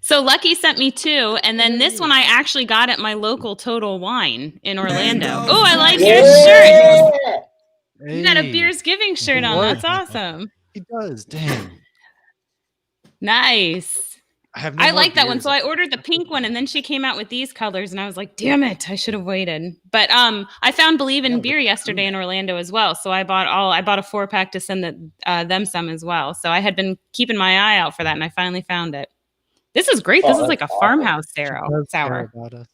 So Lucky sent me 2, and then this one I actually got at my local Total Wine in Orlando. Oh, I like your shirt. Hey, you got a Beers Giving shirt on. That's awesome. He does. Dang. Nice. I like that one. So I ordered the pink one, and then she came out with these colors, and I was like, damn it, I should have waited. But I found Believe in Beer yesterday in Orlando as well. So I bought a 4-pack to send them some as well. So I had been keeping my eye out for that, and I finally found it. This is great. This is like a farmhouse sour. About us.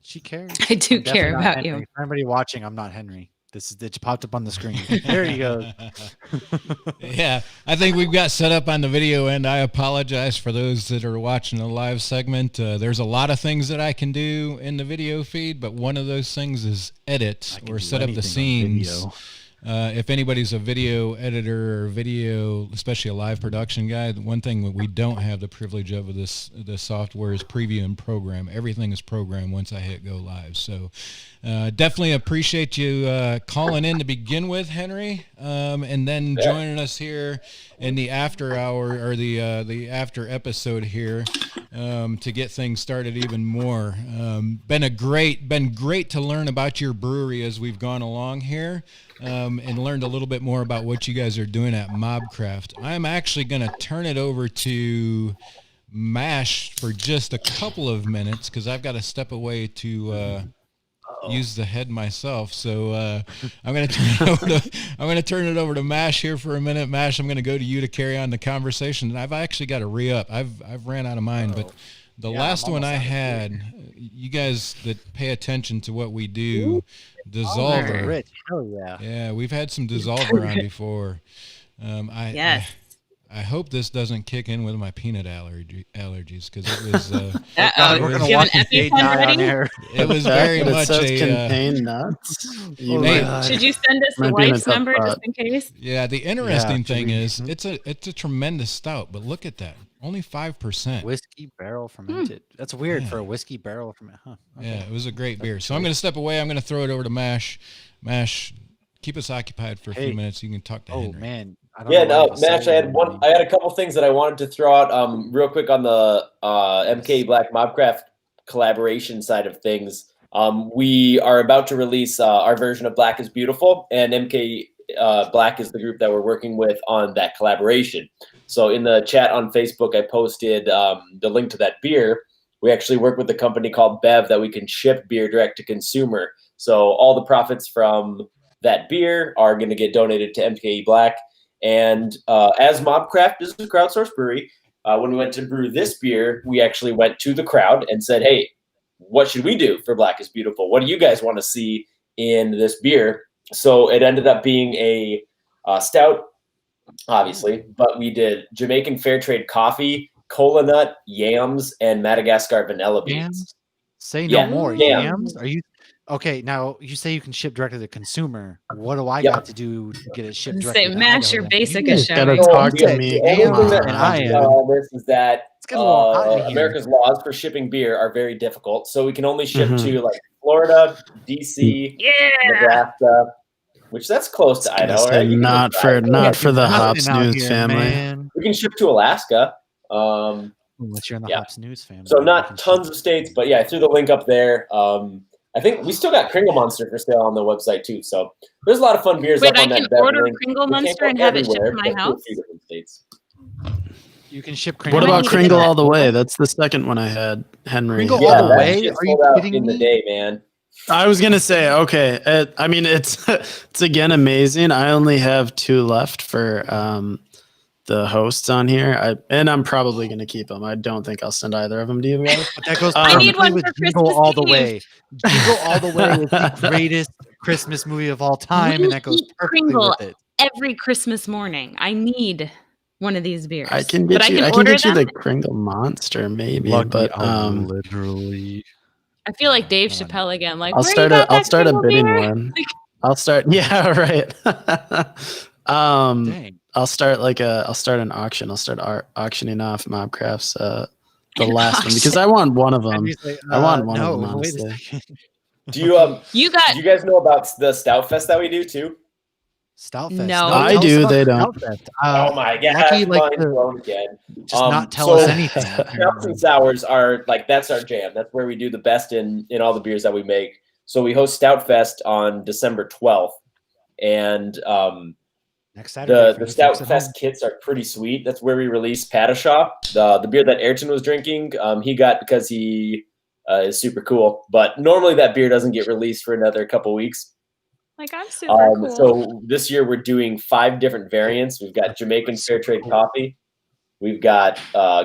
She cares. I do care about Henry. you. For anybody watching, I'm not Henry. It popped up on the screen. There you go. Yeah, I think we've got set up on the video end. I apologize for those that are watching the live segment. There's a lot of things that I can do in the video feed, but one of those things is edit or set up the scenes. if anybody's a video editor or video, especially a live production guy, the one thing that we don't have the privilege of this software is preview and program. Everything is programmed once I hit go live. So definitely appreciate you calling in to begin with, Henry, and then joining us here in the after hour or the after episode here to get things started even more. Been great to learn about your brewery as we've gone along here. And learned a little bit more about what you guys are doing at MobCraft. I'm actually going to turn it over to Mash for just a couple of minutes because I've got to step away to use the head myself. So I'm going to turn it over to Mash here for a minute. Mash, I'm going to go to you to carry on the conversation. And I've actually got to re-up. I've ran out of mine, but the last one I had, you guys that pay attention to what we do, Dissolver. Rich. Hell yeah. Yeah, we've had some Dissolver on before. I hope this doesn't kick in with my peanut allergies because it was. We're gonna watch the on air. It was very much contain nuts. Should you send us the wife's number just in case? Yeah, the interesting thing is it's a tremendous stout, but look at that. Only 5%. Whiskey barrel fermented. That's weird for a whiskey barrel fermented. Huh. Okay. Yeah, it was a great beer. So I'm going to step away. I'm going to throw it over to Mash. Mash, keep us occupied for a few minutes. You can talk to Henry. Oh man. Mash. I had a couple things that I wanted to throw out real quick on the MKE Black MobCraft collaboration side of things. We are about to release our version of Black is Beautiful, and MKE Black is the group that we're working with on that collaboration. So in the chat on Facebook, I posted the link to that beer. We actually work with a company called Bev that we can ship beer direct to consumer. So all the profits from that beer are going to get donated to MKE Black. And as MobCraft is a crowdsourced brewery, when we went to brew this beer, we actually went to the crowd and said, hey, what should we do for Black is Beautiful? What do you guys want to see in this beer? So it ended up being a stout, obviously, but we did Jamaican fair trade coffee, cola nut, yams, and Madagascar vanilla beans. Yams? Say no more. Yams? Are you okay? Now you say you can ship directly to the consumer. What do I got to do to get it shipped directly? Say Mash your basic gotta talk to me. This is that America's laws for shipping beer are very difficult, so we can only ship to like Florida, DC, Nebraska. Which that's close to Idaho, right? Not for the Hops News family. Man. We can ship to Alaska. Unless you're in the Hops News family. So not tons of states, but I threw the link up there. I think we still got Kringle Monster for sale on the website too. So there's a lot of fun beers. Wait, up on I can order Kringle Monster and have it shipped to my house? You can ship Kringle. What about Kringle All the Way? That's the second one I had, Henry. Kringle All the Way? Are you kidding me? In the day, man. I was gonna say, okay. It's again amazing. I only have 2 left for the hosts on here, I'm probably gonna keep them. I don't think I'll send either of them to you guys. But that goes. I need one for Christmas All the Way. Jingle All the Way is the greatest Christmas movie of all time, and that goes perfectly Kringle with it. Every Christmas morning, I need one of these beers. I can get you the Kringle Monster, maybe. But literally. I feel like Dave Chappelle again. Like I'll start a bidding one. I'll start. Yeah, right. I'll start an auction. I'll start auctioning off MobCraft's the last one because I want one of them. I want one of them. Honestly. Do you guys know about the Stout Fest that we do too? Stout Fest. No, I do. They don't. Oh my god! Just not tell us anything. Stouts and sours are that's our jam. That's where we do the best in all the beers that we make. So we host Stout Fest on December 12th, and next Saturday. The Stout Fest kits are pretty sweet. That's where we release Padishaw, the beer that Aryton was drinking. He got because he is super cool. But normally that beer doesn't get released for another couple weeks. Like I'm super cool. So this year we're doing 5 different variants. We've got Jamaican Fair Trade Coffee. We've got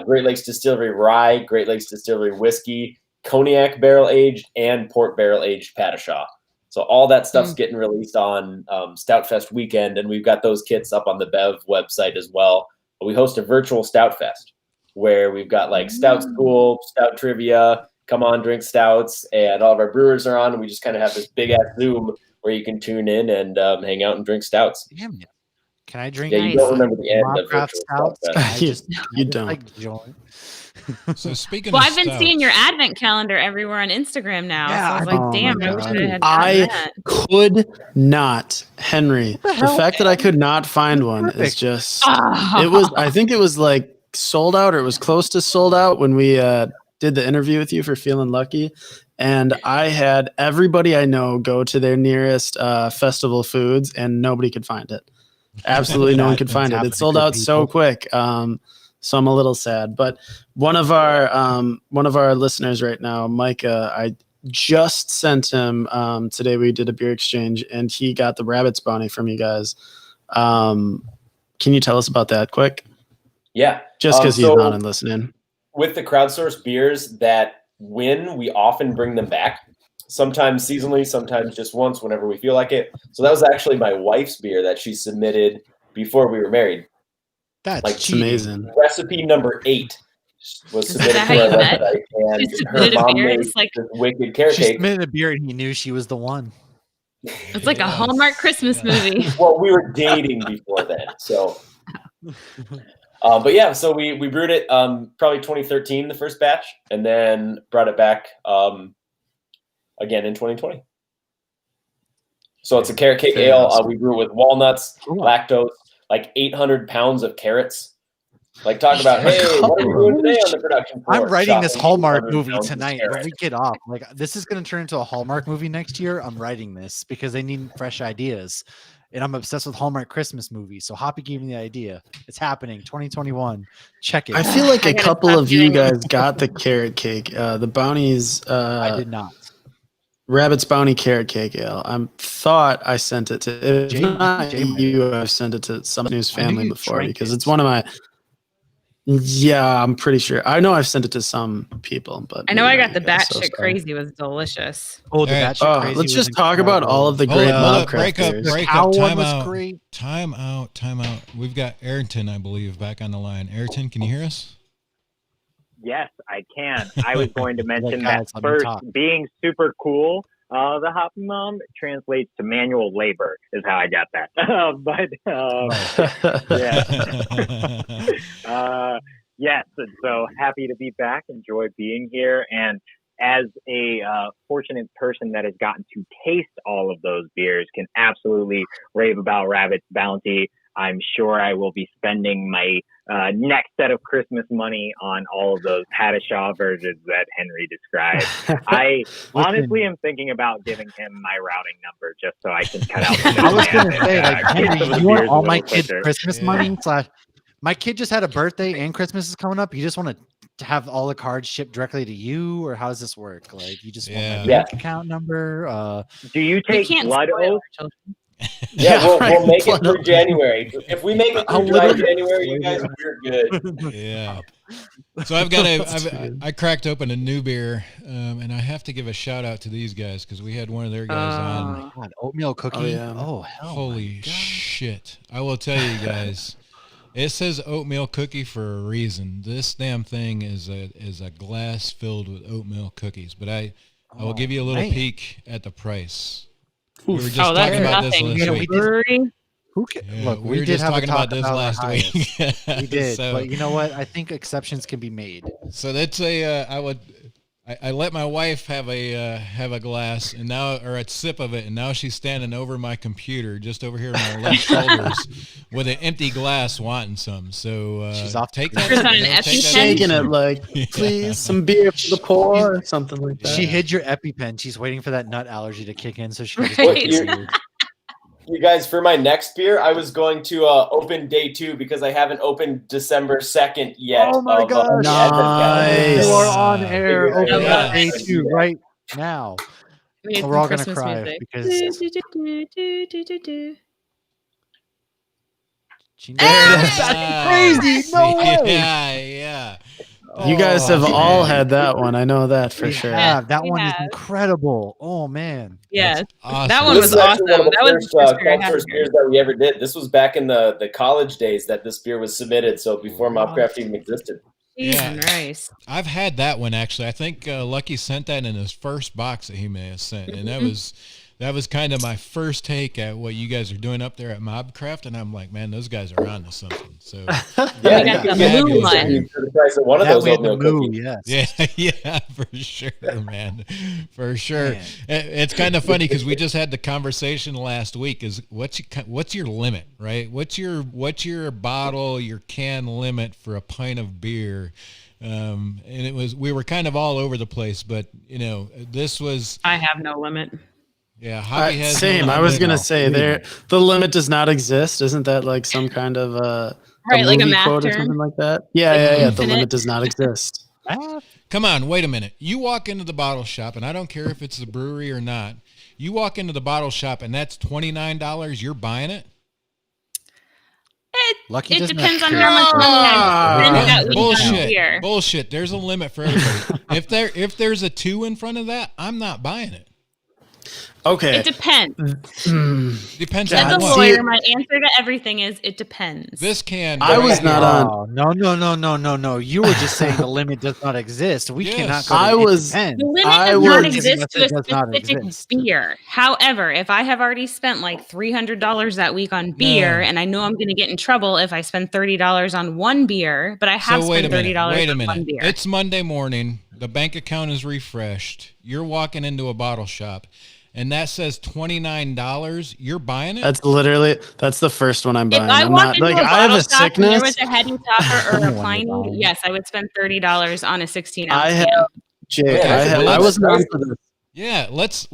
Great Lakes Distillery Rye, Great Lakes Distillery Whiskey, Cognac Barrel Aged, and Port Barrel Aged Padishaw. So all that stuff's getting released on Stout Fest weekend, and we've got those kits up on the Bev website as well. We host a virtual Stout Fest where we've got Stout School, Stout Trivia, come on, drink stouts, and all of our brewers are on, and we just kind of have this big-ass Zoom where you can tune in and hang out and drink stouts. Damn yeah. Can I drink? Yeah, you don't remember the end of MobCraft stouts? You don't. Like join. So speaking Well, of I've been stouts, seeing your advent calendar everywhere on Instagram now. Yeah, so I was oh like, damn, my I wish God. I had I gotten that. could not, Henry. The fact that I could not find one is just. I think it was like sold out, or it was close to sold out when we did the interview with you for Feeling Lucky. And I had everybody I know go to their nearest festival foods, and nobody could find it. Absolutely no one could find it. It sold out so quick. So I'm a little sad. But one of our listeners right now, Micah, I just sent him today. We did a beer exchange, and he got the Rabbit's Bounty from you guys. Can you tell us about that quick? Yeah, just because he's on and listening. With the crowdsourced beers that win, we often bring them back. Sometimes seasonally, sometimes just once whenever we feel like it. So that was actually my wife's beer that she submitted before we were married. That's amazing. Recipe number 8 was submitted to our website, and her mom made this wicked carrot cake. She submitted a beer, and he knew she was the one. It's like a Hallmark Christmas movie. Well, we were dating before then, so. But yeah, so we brewed it probably 2013, the first batch, and then brought it back again in 2020. So it's a carrot cake ale. We brew it with walnuts, lactose, like 800 pounds of carrots. Like, talk about, hey, what are we doing today on the production floor? I'm writing this Hallmark movie tonight when we get off. Like, this is going to turn into a Hallmark movie next year. I'm writing this because they need fresh ideas. And I'm obsessed with Hallmark Christmas movies. So Hoppy gave me the idea. It's happening, 2021. Check it. I feel like a couple of you guys got the carrot cake. The Bounties. I did not. Rabbit's Bounty carrot cake ale. I thought I sent it to. If not you, I've sent it to someone whose family before because it's one of my. Yeah, I'm pretty sure. I know I've sent it to some people, but I know I got the batshit crazy was delicious. Oh, the batshit crazy. Let's just talk about all of the great MobCraft beers. Break up. Time out. We've got Aryton, I believe, back on the line. Aryton, can you hear us? Yes, I can. I was going to mention that first, being super cool. The Hoppy Mom translates to manual labor, is how I got that. Yes, and so happy to be back. Enjoy being here, and as a fortunate person that has gotten to taste all of those beers, can absolutely rave about Rabbit's Bounty. I'm sure I will be spending my next set of Christmas money on all of those Padishaw versions that Henry described. I honestly am thinking about giving him my routing number just so I can cut out. I was going to say, like, Henry, you want all my kids' Christmas money? My kid just had a birthday and Christmas is coming up. You just want to have all the cards shipped directly to you, or how does this work? Like, you just want my bank account number? Do you take blood oath? Yeah, we'll make it through January. If we make it through January, you guys, we're good. Yeah. So I cracked open a new beer, and I have to give a shout out to these guys because we had one of their guys on. God, oatmeal cookie. Oh, yeah. Oh hell! Holy shit! I will tell you guys, it says oatmeal cookie for a reason. This damn thing is a glass filled with oatmeal cookies. But I will give you a little peek at the price. We were just talking about this last week. Look, we were just talking about this last week. We did, but you know what? I think exceptions can be made. So that's I let my wife have a glass and now, or a sip of it, and now she's standing over my computer, just over here on my left shoulders, with an empty glass, wanting some. So she's off. Take that. Shaking it like, please, some beer for the poor, or something like that. She hid your EpiPen. She's waiting for that nut allergy to kick in, so she can You guys, for my next beer, I was going to open day 2 because I haven't opened December 2nd yet. Oh my gosh! Nice. You are on air. Open day 2 right now. We're all gonna cry because that's crazy. No way. Yeah. You guys have all had that one. I know that for sure. Yeah, that one is incredible. Oh man. Yeah, awesome. that one was awesome. That was the first beers that we ever did. This was back in the college days that this beer was submitted. So before MobCraft even existed. Yeah, nice. I've had that one actually. I think Lucky sent that in his first box that he may have sent, and that was kind of my first take at what you guys are doing up there at MobCraft, and I'm like, man, those guys are on to something. So Yeah, we got the moo one. for the price of one of those oatmeal cookies. Yeah, for sure, man, for sure. Man. It's kind of funny because we just had the conversation last week. Is what's your limit, right? What's your bottle, your can limit for a pint of beer? And we were kind of all over the place, but this was. I have no limit. Yeah, Hoppy has same. no I was limit. gonna say the limit does not exist. Isn't that like some kind of right, like a movie math quote or term? something like that? Yeah. The Infinite. limit does not exist. Come on, wait a minute. You walk into the bottle shop, and I don't care if it's the brewery or not. You walk into the bottle shop, and that's $29. You're buying it. Lucky It doesn't depends on have how much money I spend that week on Bullshit. beer. Bullshit. There's a limit for everybody. If there's a 2 in front of that, I'm not buying it. Okay. It depends. Depends As on a what. lawyer, my answer to everything is it depends. This can. I was not on. No. You were just saying the limit does not exist. We cannot go to The limit does not exist to a specific beer. However, if I have already spent like $300 that week on beer, and I know I'm going to get in trouble if I spend $30 on one beer, but I have spent $30 on one beer. It's Monday morning. The bank account is refreshed. You're walking into a bottle shop, and that says $29. You're buying it? That's the first one I'm buying. If I I'm walked not into like a I have bottle a shop and there sickness. was a heady topper or a Pliny, yes, I would spend $30 on a 16-ounce I have can. Jake. I was not for this. Yeah, let's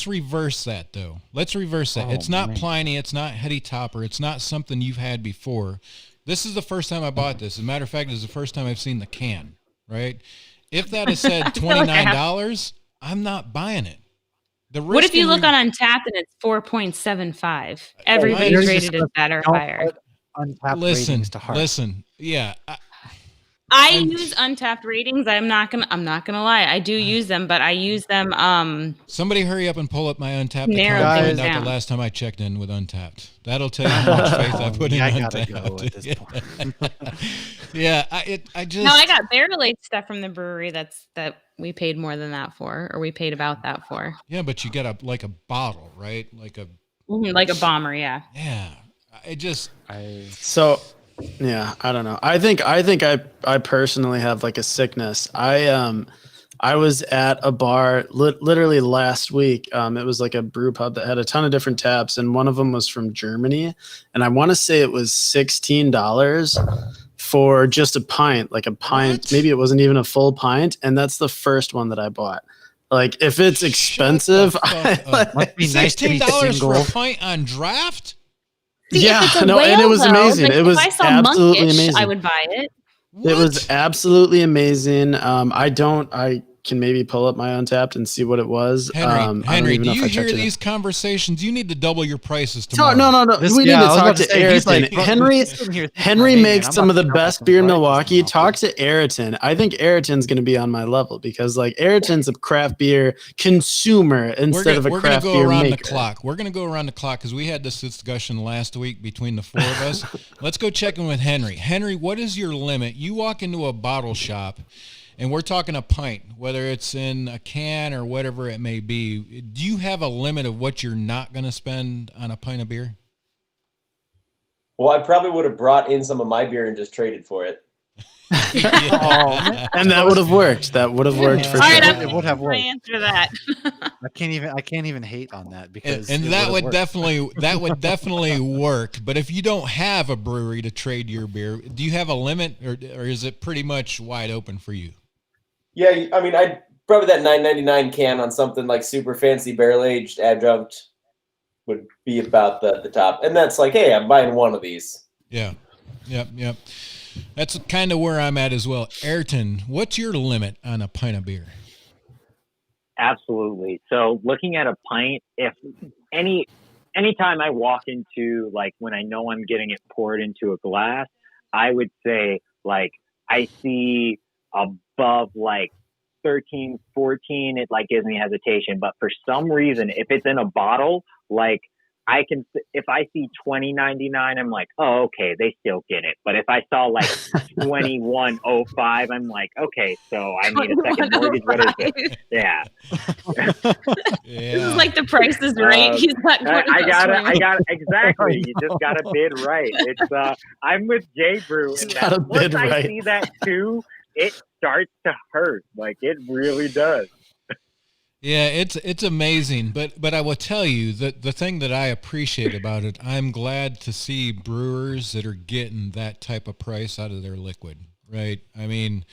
reverse that though. Let's reverse that. It's not Pliny. It's not Heady Topper. It's not something you've had before. This is the first time I bought this. As a matter of fact, it's the first time I've seen the can. Right? If that had said $29, I'm not buying it. What if you look on Untapped and it's 4.75? Everybody's rated it better or higher. Untapped ratings to heart. Listen. Yeah. I use Untapped ratings. I'm not gonna lie. I do use them, but I use them. Somebody hurry up and pull up my Untapped narrow account. things Find out down. the last time I checked in with Untapped. That'll tell you how much faith I put in Untapped. Go at this point. Yeah, I just. No, I got barrel-aged stuff from the brewery that we paid more than that for, or we paid about that for. Yeah, but you get a bottle, right? Like a bomber, yeah. Yeah, Yeah, I don't know. I think I personally have like a sickness. I was at a bar literally last week. It was like a brew pub that had a ton of different taps, and one of them was from Germany, and I want to say it was $16 for just a pint, like a pint. What? Maybe it wasn't even a full pint, and that's the first one that I bought. Like if it's expensive, Must be nice to be $16 for a single. pint on draft. See, Yeah, if it's a no, whale, and it was though, amazing. like, It was if I saw absolutely Monkish, amazing. I would buy it. It was absolutely amazing. I can maybe pull up my Untapped and see what it was. Henry, do you hear these conversations? You need to double your prices tomorrow. No. We need to talk to Aryton. Henry Henry makes some of the best beer in Milwaukee. Talk to Aryton. I think Aryton's going to be on my level because like Aryton's a craft beer consumer instead of a craft beer maker. We're going to go around the clock because we had this discussion last week between the four of us. Let's go check in with Henry. Henry, what is your limit? You walk into a bottle shop, and we're talking a pint, whether it's in a can or whatever it may be. Do you have a limit of what you're not going to spend on a pint of beer? Well, I probably would have brought in some of my beer and just traded for it. And that would have worked. That would have worked for All right, sure. It would have I worked. answer that. I can't even hate on that because and that would definitely work. But if you don't have a brewery to trade your beer, do you have a limit, or is it pretty much wide open for you? Yeah, I mean, I'd probably that $9.99 can on something like super fancy barrel-aged adjunct would be about the top. And that's like, hey, I'm buying one of these. Yeah. Yep. That's kind of where I'm at as well. Aryton, what's your limit on a pint of beer? Absolutely. So looking at a pint, if anytime I walk into, like, when I know I'm getting it poured into a glass, I would say, like, I see above like 13, 14, it like gives me hesitation. But for some reason, if it's in a bottle, like I can, if I see $20.99, I'm like, oh, okay, they still get it. But if I saw like $21.05, I'm like, okay, so I need a second mortgage. What is it? Yeah. This is like the Price is Right. He's like, I got it. Exactly. You just got to bid right. It's I'm with Jay Brew. And once I see that too, it starts to hurt. Like it really does. Yeah, it's amazing, but I will tell you that the thing that I appreciate about it, I'm glad to see brewers that are getting that type of price out of their liquid, right? I mean,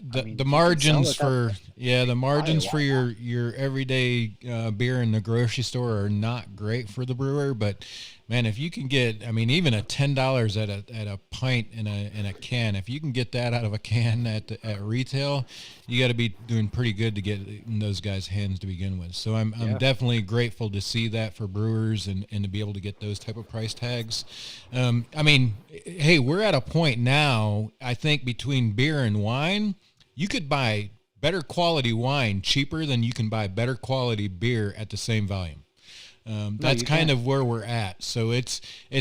the margins for your everyday beer in the grocery store are not great for the brewer, but man, if you can get, I mean, even a $10 at a pint in a can, if you can get that out of a can at retail, you got to be doing pretty good to get in those guys' hands to begin with. So I'm definitely grateful to see that for brewers and to be able to get those type of price tags. I mean, hey, we're at a point now, I think between beer and wine, you could buy better quality wine cheaper than you can buy better quality beer at the same volume. That's kind of where we're at. So it's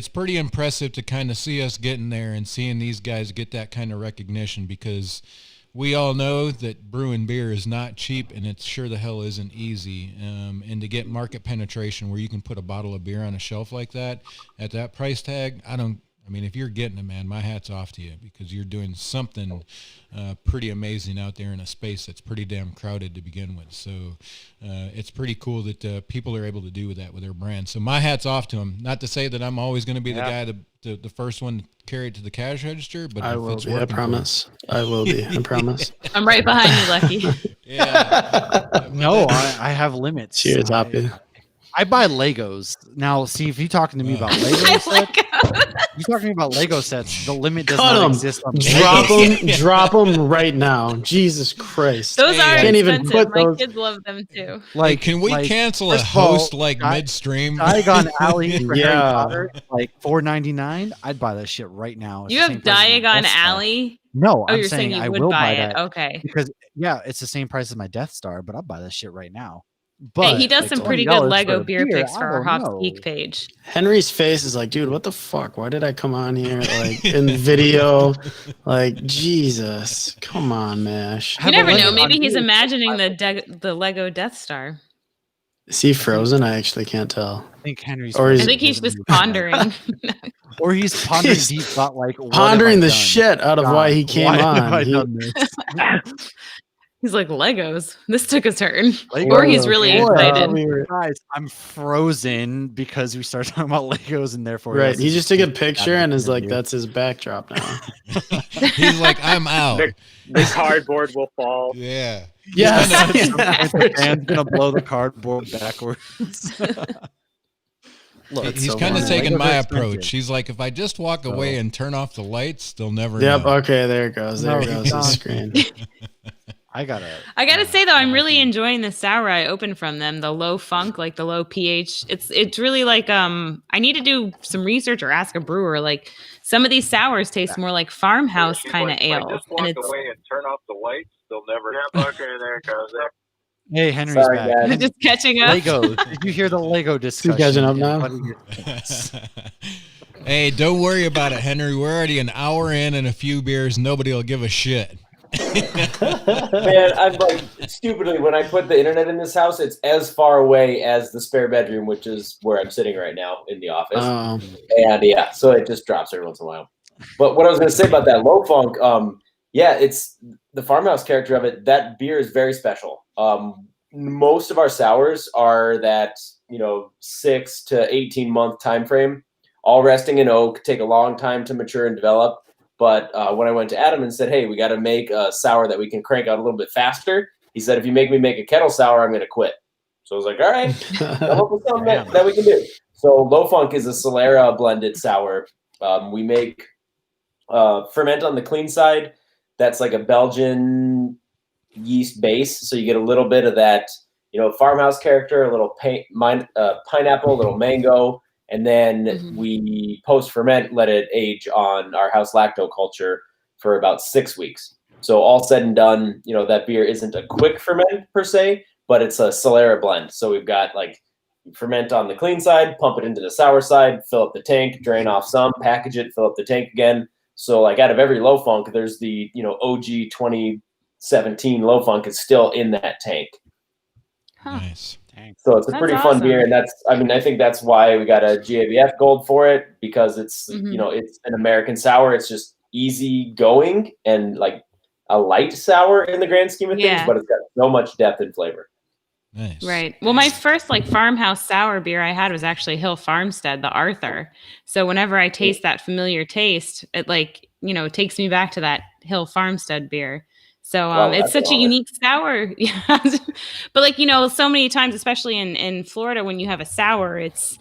pretty impressive to kind of see us getting there and seeing these guys get that kind of recognition, because we all know that brewing beer is not cheap, and it sure the hell isn't easy. And to get market penetration where you can put a bottle of beer on a shelf like that at that price tag, I mean, if you're getting it, man, my hat's off to you, because you're doing something pretty amazing out there in a space that's pretty damn crowded to begin with. So it's pretty cool that people are able to do that with their brand. So my hat's off to them. Not to say that I'm always going to be the guy, the first one to carry it to the cash register, but I will be. I promise. I will be. I promise. I'm right behind you, Lucky. Yeah. No, I have limits. Cheers, Hoppy. I buy Legos. Now, see, if you're talking to me about Lego sets, you're talking about Lego sets, the limit does not exist on Drop them right now. Jesus Christ. Those are can't expensive. even put My those. kids love them too. Like, can we cancel a host midstream? Diagon Alley for Harry Potter, like $4.99. I'd buy that shit right now. You have Diagon Alley? No, I'm you're saying you I would will buy that. it. Okay. Because it's the same price as my Death Star, but I'll buy that shit right now. But hey, he does some pretty good Lego beer picks for our Hops Peak page. Henry's face is like, dude, what the fuck? Why did I come on here like in video? Like, Jesus, come on, Mash. You never know. Maybe he's imagining the Lego Death Star. Is he frozen? I actually can't tell. I think Henry's. I think he's just pondering. Or he's pondering deep thought, like pondering the shit out of why he came on. He's like, Legos. This took a turn. Or he's really excited. Guys, I'm frozen because we started talking about Legos, and therefore he just took a picture and is like, that's his backdrop now. He's like, I'm out. The cardboard will fall. Yeah. Yeah. The fan's gonna blow the cardboard backwards. Look, he's kind of taking my approach. He's like, if I just walk away and turn off the lights, they'll never know. Okay, there it goes. There goes the screen. I gotta say though, I'm really enjoying the sour I opened from them. The low funk, like the low pH. It's really like I need to do some research or ask a brewer. Like some of these sours taste more like farmhouse kind of ale. Just walk away and turn off the lights. They'll never. Okay, there it goes. Hey, Henry's back. Just catching up. Lego. Did you hear the Lego discussion? Catching up now. Hey, don't worry about it, Henry. We're already an hour in and a few beers. Nobody will give a shit. Man, I'm like, stupidly, when I put the internet in this house, it's as far away as the spare bedroom, which is where I'm sitting right now in the office. And yeah, so it just drops every once in a while. But what I was going to say about that low funk, it's the farmhouse character of it. That beer is very special. Most of our sours are that 6 to 18 month time frame, all resting in oak, take a long time to mature and develop. But when I went to Adam and said, hey, we got to make a sour that we can crank out a little bit faster, he said, if you make me make a kettle sour, I'm going to quit. So I was like, all right, that we can do. So Low Funk is a Solera blended sour. We make ferment on the clean side. That's like a Belgian yeast base. So you get a little bit of that, farmhouse character, a little pineapple, a little mango. And then we post-ferment, let it age on our house lacto culture for about 6 weeks. So all said and done, that beer isn't a quick ferment per se, but it's a Solera blend. So we've got like ferment on the clean side, pump it into the sour side, fill up the tank, drain off some, package it, fill up the tank again. So like out of every low funk, there's the OG 2017 low funk is still in that tank. Huh. Nice. So it's a pretty fun beer, and I think that's why we got a GABF gold for it, because it's it's an American sour. It's just easy going and like a light sour in the grand scheme of things, but it's got so much depth and flavor. Nice. Right. Well, my first like farmhouse sour beer I had was actually Hill Farmstead, the Arthur. So whenever I taste that familiar taste, it like, takes me back to that Hill Farmstead beer. So it's such a unique sour. But like, so many times, especially in Florida, when you have a sour, it's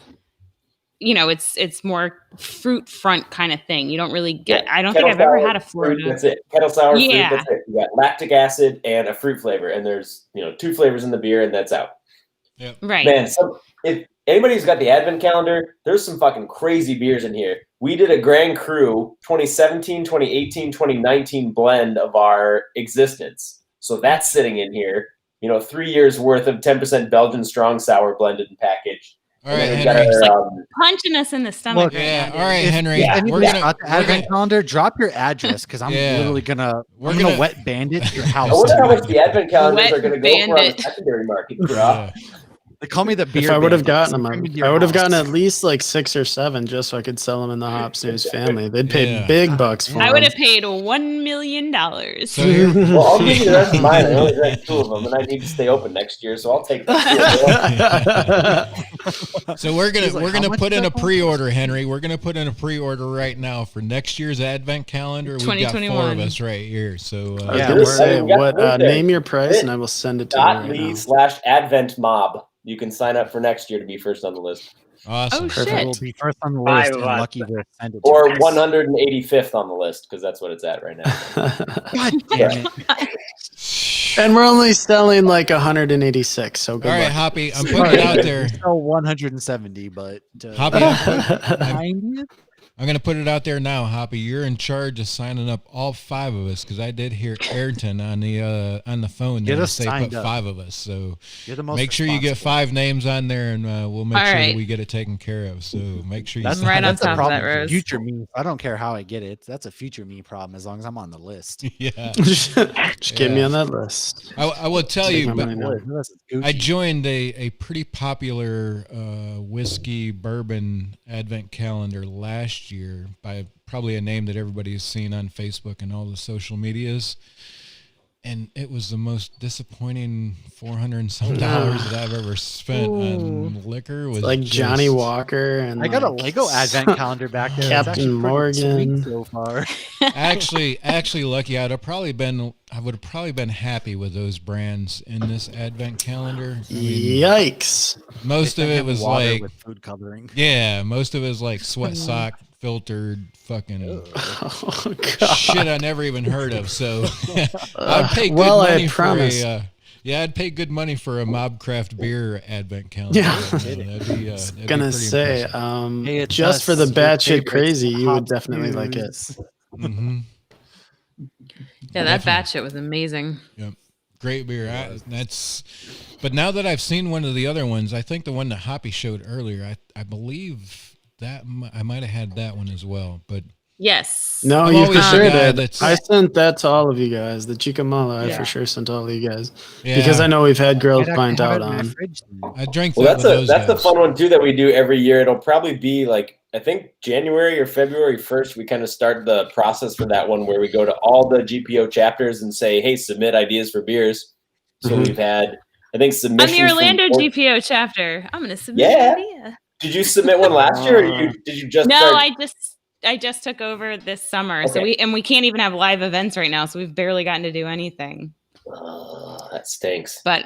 it's more fruit front kind of thing. You don't really get, I don't think I've ever had a Florida. Fruit, that's it. Kettle sour fruit, that's it. You got lactic acid and a fruit flavor, and there's, 2 flavors in the beer, and that's out. Yep. Right. Man, if anybody's got the advent calendar, there's some fucking crazy beers in here. We did a Grand Cru 2017, 2018, 2019 blend of our existence. So that's sitting in here. 3 years worth of 10% Belgian strong sour blended and packaged. All right, Henry. Punching us in the stomach. All right, Henry. We're gonna advent calendar. Drop your address, because I'm literally gonna wet bandit your house. I wonder how much the advent calendars are gonna go for on the secondary market. They call me the beer. If I would have gotten them, I would have gotten at least like 6 or 7 just so I could sell them in the Hop Snooze family. They'd pay big bucks for them. I would have paid $1 million. So well, I'll give you the rest of mine. I only drank 2 of them, and I need to stay open next year, so I'll take that. So we're gonna put in a pre-order, Henry. We're gonna put in a pre-order right now for next year's advent calendar. We've got 4 of us right here. So name your price, and I will send it to you right .ly/adventmob. You can sign up for next year to be first on the list. Awesome. Oh, Perfect. shit. We'll be first on the list, and lucky to send it to Or us. 185th on the list, because that's what it's at right now. God damn it. And we're only selling like 186. So good All right, luck. Hoppy, I'm putting it out there. Sell 170, but Hoppy, I'm going to put it out there now, Hoppy. You're in charge of signing up all 5 of us, because I did hear Aryton on the phone there say put 5 of us. So make sure you get 5 names on there, and we'll make sure that we get it taken care of. So make sure you. That's right on top of that, Rose. Future me. I don't care how I get it. That's a future me problem as long as I'm on the list. Yeah. Just get me on that list. I will tell you, but I joined a pretty popular whiskey bourbon advent calendar last year by probably a name that everybody's seen on Facebook and all the social medias, and it was the most disappointing $400 and some dollars that I've ever spent on liquor. Was like just Johnny Walker, and I got a Lego advent calendar back there. Captain Morgan so far. actually, Lucky, I would have probably been happy with those brands in this advent calendar. I mean, yikes! Most of it was like with food coloring. Yeah, most of it was like sweat sock filtered fucking shit I never even heard of. So I'd pay good money for I'd pay good money for a MobCraft Beer advent calendar. Yeah, that'd gonna say, just for the batshit crazy, you would definitely like it. Mm-hmm. Yeah, that batshit was amazing. Yep, great beer. But now that I've seen one of the other ones, I think the one that Hoppy showed earlier, I believe that I might have had that one as well, but yes. No, you for sure did. I sent that to all of you guys. The Chicamala, I for sure sent to all of you guys because I know we've had girls pint out on. I drank. Well, that's the fun one too that we do every year. It'll probably be like I think January or February 1st. We kind of start the process for that one where we go to all the GPO chapters and say, "Hey, submit ideas for beers." So we've had, I think, submissions. I'm the Orlando GPO chapter. I'm gonna submit an idea. Did you submit one last year, or did you just? No, I just took over this summer, so we can't even have live events right now, so we've barely gotten to do anything. That stinks. But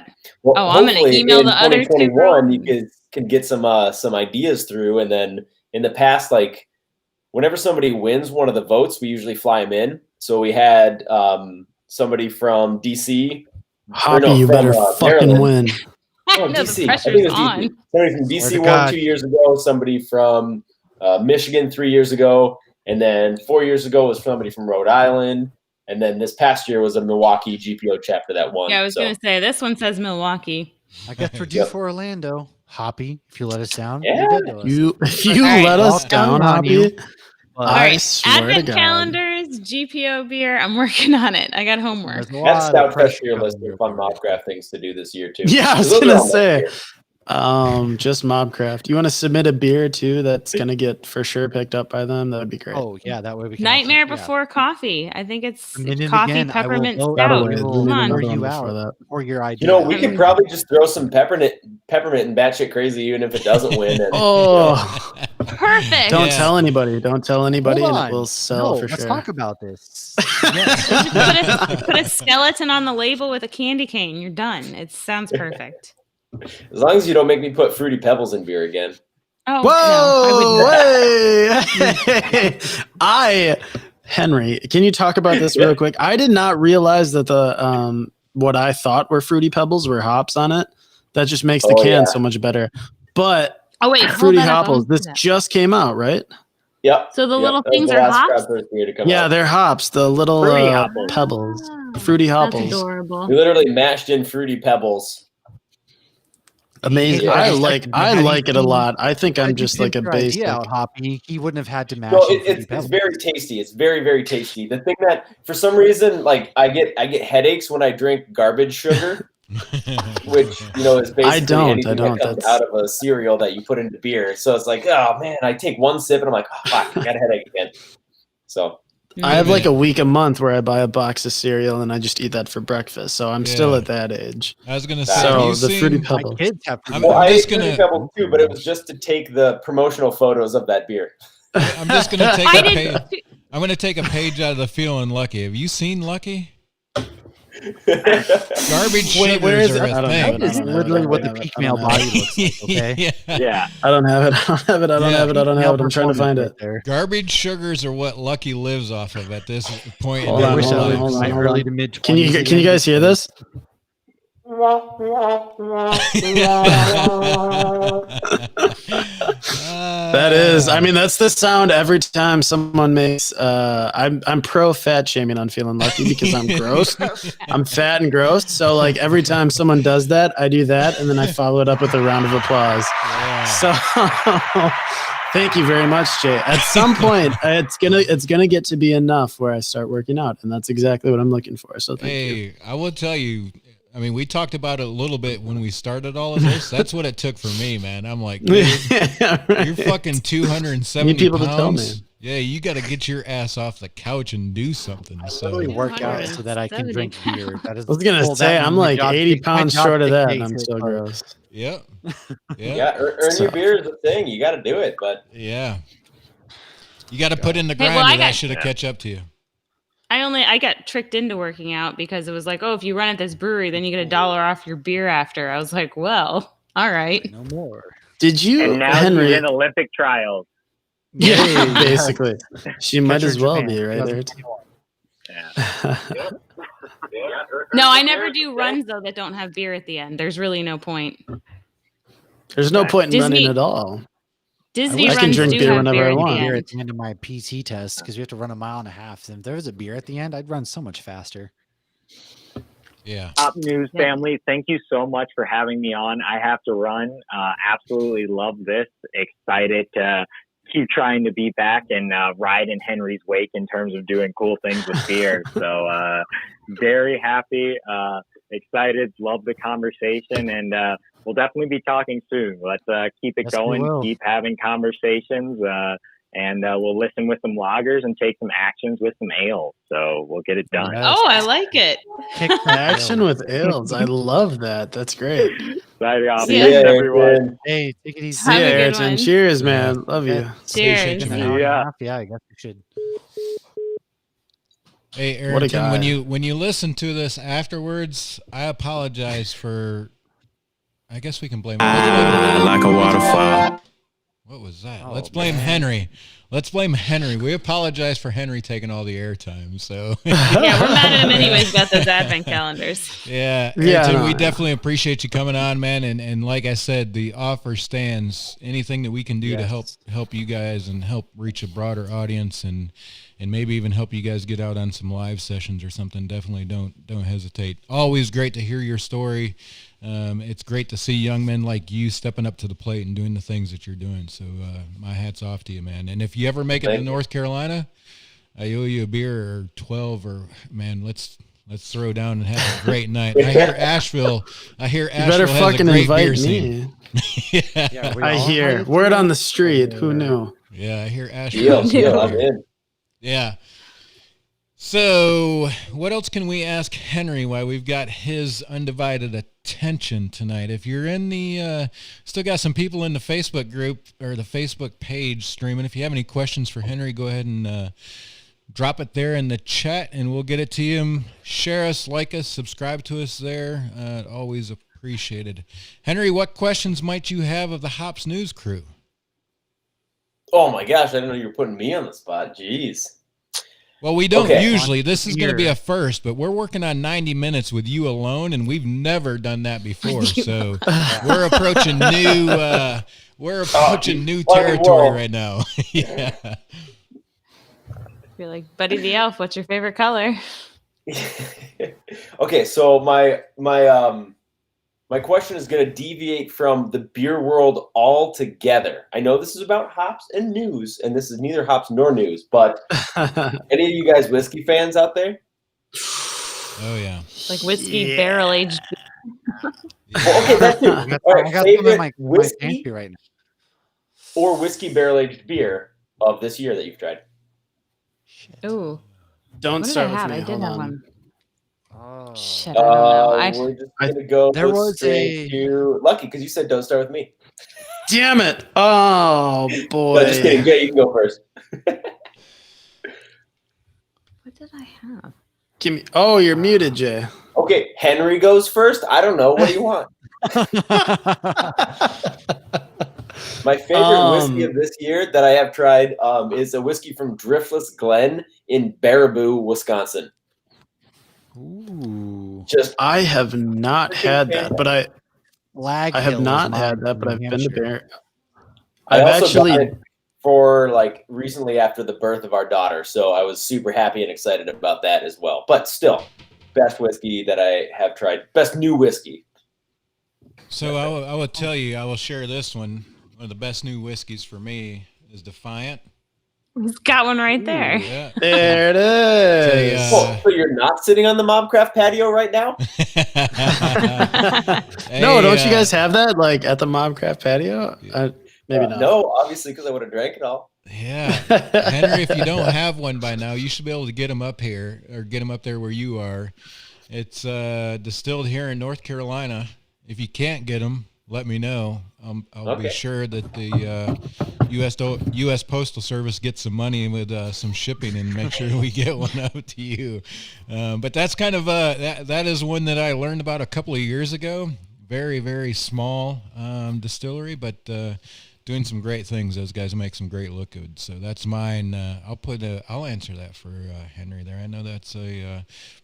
I'm gonna email the other 2021. You can get some ideas through, and then in the past, like whenever somebody wins one of the votes, we usually fly them in. So we had somebody from DC. Hoppy, you better fucking Maryland. win. Oh, no, DC. the pressure's on. Somebody from DC won 2 years ago. Somebody from Michigan 3 years ago, and then 4 years ago was somebody from Rhode Island, and then this past year was a Milwaukee GPO chapter that won. Yeah, I was gonna say this one says Milwaukee. I guess we're due for Orlando. Hoppy, if you let us down. Yeah. If you let us down, Hoppy. All right, swear to Advent God. calendars, GPO beer. I'm working on it. I got homework. That Stout Fresh beer list are fun MobCraft things to do this year too. Yeah, I was Those are gonna all my say. beer. Just MobCraft. You want to submit a beer too that's gonna get for sure picked up by them? That would be great. Oh yeah, that way we can. Nightmare Before Coffee. I think it's Submit coffee again, I will peppermint vote. stout. We will need Come on. another hear one you before out that. or your idea. You know, we could probably just throw some peppermint and batshit crazy, even if it doesn't win. And, Oh, Perfect. don't tell anybody. Don't tell anybody, Hold and on. it will sell No, for let's sure. talk about this. Just put a skeleton on the label with a candy cane. You're done. It sounds perfect. as long as you don't make me put Fruity Pebbles in beer again. Oh, Whoa! no, I Hey, Henry, can you talk about this real quick? I did not realize that the what I thought were Fruity Pebbles were hops on it. That just makes the can so much better. But Oh wait, Fruity hold that up. Hopples, this just came out, right? Yep. So the little That was things the are last hops? Crowd Burst beer to come Yeah, out. they're hops. The little Fruity Hopples. pebbles, Fruity That's Hopples. adorable. We literally mashed in Fruity Pebbles. Amazing. Yeah. I like it a lot. I think I'm just like a basic. Out, Hoppy. He wouldn't have had to mash. No, in Fruity it's Pebbles. very tasty. It's very, very tasty. The thing that for some reason, like I get headaches when I drink garbage sugar, which is basically anything that comes out of a cereal that you put into beer. So it's like, oh man, I take one sip and I'm like, oh, fuck, I got a headache again. So I have like a week a month where I buy a box of cereal and I just eat that for breakfast. So I'm still at that age. I was gonna say, so the Fruity Pebbles. I ate Fruity Pebbles too, but it was just to take the promotional photos of that beer. I'm just gonna take a page. I'm gonna take a page out of the Feeling Lucky. Have you seen Lucky? Garbage sugars where is it? are a thing. That is literally what the peak male body looks like. Okay. Yeah. I don't have it. I don't have it. I'm trying to find it. Garbage sugars are what Lucky lives off of at this point. Hold on. Early to mid. Can you guys hear this? That is, I mean, that's the sound every time someone makes. I'm pro fat shaming on Feeling Lucky because I'm gross. I'm fat and gross. So like every time someone does that, I do that, and then I follow it up with a round of applause. Yeah. So thank you very much, Jay. At some point, it's gonna get to be enough where I start working out, and that's exactly what I'm looking for. So thank you. I will tell you. I mean, we talked about it a little bit when we started all of this. That's what it took for me, man. I'm like, dude, you're fucking 270 people pounds. to tell me. Yeah, you got to get your ass off the couch and do something. So really work out so that I can drink beer. That is I was gonna say I'm like 80 pounds short of that, and I'm so gross. Yep. Yeah, earn your beer is a thing. You got to do it, but yeah, you got to put in the grind, or that should have catch up to you. I got tricked into working out because it was like, oh, if you run at this brewery, then you get $1 off your beer after. I was like, well, all right. No more. Did you, and now Henry? she's in Olympic trials. Yeah, basically. She might as well be right there. No, I never do runs though that don't have beer at the end. There's really no point. There's no point in running at all. Disney I runs can drink do beer have whenever beer I want. Beer at the end of my PT test because we have to run 1.5 miles. And if there was a beer at the end, I'd run so much faster. Yeah. Top News family, thank you so much for having me on. I have to run. Absolutely love this. Excited to keep trying to be back and ride in Henry's wake in terms of doing cool things with beer. So very happy, excited, love the conversation, and we'll definitely be talking soon. Let's keep it going, keep having conversations, and we'll listen with some lagers and take some actions with some ales. So we'll get it done. Oh, I like it. Action with ales. I love that. That's great. See you, everyone. Hey, take it easy. See you, Aryton. Cheers, man. Love you. Cheers. Yeah, I guess we should. Hey, Aryton, when you listen to this afterwards, I apologize for. I guess we can blame. Like a waterfall. What was that? Let's blame Henry. Let's blame Henry. We apologize for Henry taking all the airtime. So yeah, we're mad at him anyways about those advent calendars. Yeah, Aryton, we definitely appreciate you coming on, man. And like I said, the offer stands. Anything that we can do to help you guys and help reach a broader audience and and maybe even help you guys get out on some live sessions or something, definitely don't hesitate. Always great to hear your story. It's great to see young men like you stepping up to the plate and doing the things that you're doing. So my hat's off to you, man. And if you ever make it to North Carolina, I owe you a beer or 12, or man, let's throw down and have a great night. I hear Asheville better has a fucking great invite beer me. scene. Yeah, I hear word on the street. Who knew? Yeah, I hear Asheville. I'm in. Yeah. So what else can we ask Henry while we've got his undivided attention tonight? If you're in the, still got some people in the Facebook group or the Facebook page streaming. If you have any questions for Henry, go ahead and drop it there in the chat and we'll get it to you. Share us, like us, subscribe to us there. Always appreciated. Henry, what questions might you have of the Hops News crew? Oh my gosh, I didn't know you were putting me on the spot. Jeez. Well, we don't usually. This is going to be a first, but we're working on 90 minutes with you alone, and we've never done that before. So we're approaching new territory right now. Yeah. You're like, Buddy the Elf, what's your favorite color? Okay, so my question is going to deviate from the beer world altogether. I know this is about hops and news, and this is neither hops nor news, but any of you guys whiskey fans out there? Oh, yeah. Like whiskey barrel-aged. Well, okay, that's it. All right, I got favorite some in my whiskey pantry right now. or whiskey barrel-aged beer of this year that you've tried? Ooh. Don't What start did I with have? me. I did Hold have on. one. Oh. Shit, I don't know. We're just going to go there was straight to Lucky, because you said don't start with me. Damn it! Oh boy. No, just kidding. Yeah, you can go first. What did I have? Give me. Oh, you're muted, Jay. Okay, Henry goes first. I don't know. What do you want? My favorite whiskey of this year that I have tried is a whiskey from Driftless Glen in Baraboo, Wisconsin. Ooh. I have not had that, but I have not had that, but I've been to Bear. I I've also got actually it for like recently after the birth of our daughter, so I was super happy and excited about that as well. But still, best whiskey that I have tried, best new whiskey. So I will tell you, I will share this one. One of the best new whiskeys for me is Defiant. He's got one right there. Yeah. there it is. So you're not sitting on the MobCraft patio right now? No, don't you guys have that like at the MobCraft patio? Maybe not. No, obviously, because I would have drank it all. Yeah, Henry, if you don't have one by now, you should be able to get them up here or get them up there where you are. It's distilled here in North Carolina. If you can't get them, let me know. I'll be sure that the U.S. Postal Service gets some money with some shipping and make sure we get one out to you. But that's kind of that is one that I learned about a couple of years ago. Very, very small distillery, but doing some great things. Those guys make some great liquids. So that's mine. I'll answer that for Henry there. I know that's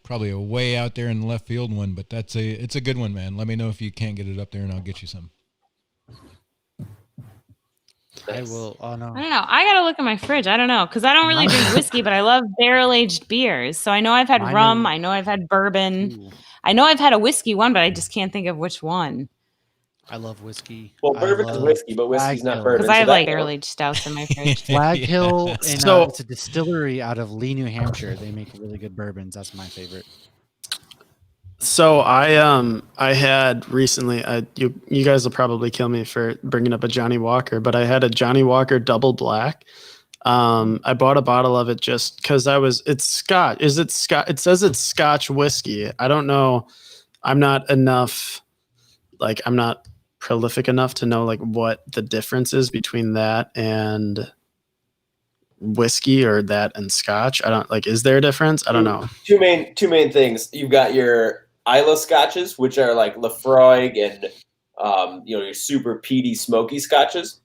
probably a way out there in the left field one, but it's a good one, man. Let me know if you can't get it up there, and I'll get you some. I will. Oh no. I don't know. I gotta look at my fridge. I don't know because I don't really drink whiskey, but I love barrel-aged beers. So I know I've had rum. I know I've had bourbon. Ooh. I know I've had a whiskey one, but I just can't think of which one. I love whiskey. Well, bourbon is whiskey, but whiskey's not bourbon. Because I have like barrel-aged stouts in my fridge. Flag Hill, and it's a distillery out of Lee, New Hampshire. They make really good bourbons. That's my favorite. So I had recently. You guys will probably kill me for bringing up a Johnny Walker, but I had a Johnny Walker Double Black. I bought a bottle of it just because it's Scotch. Is it Scotch? It says it's Scotch whiskey. I don't know. I'm not prolific enough to know like what the difference is between that and whiskey or that and Scotch. I don't like. Is there a difference? I don't know. Two main things. You've got your Isla Scotches, which are like Lafroig and your super peaty, smoky Scotches.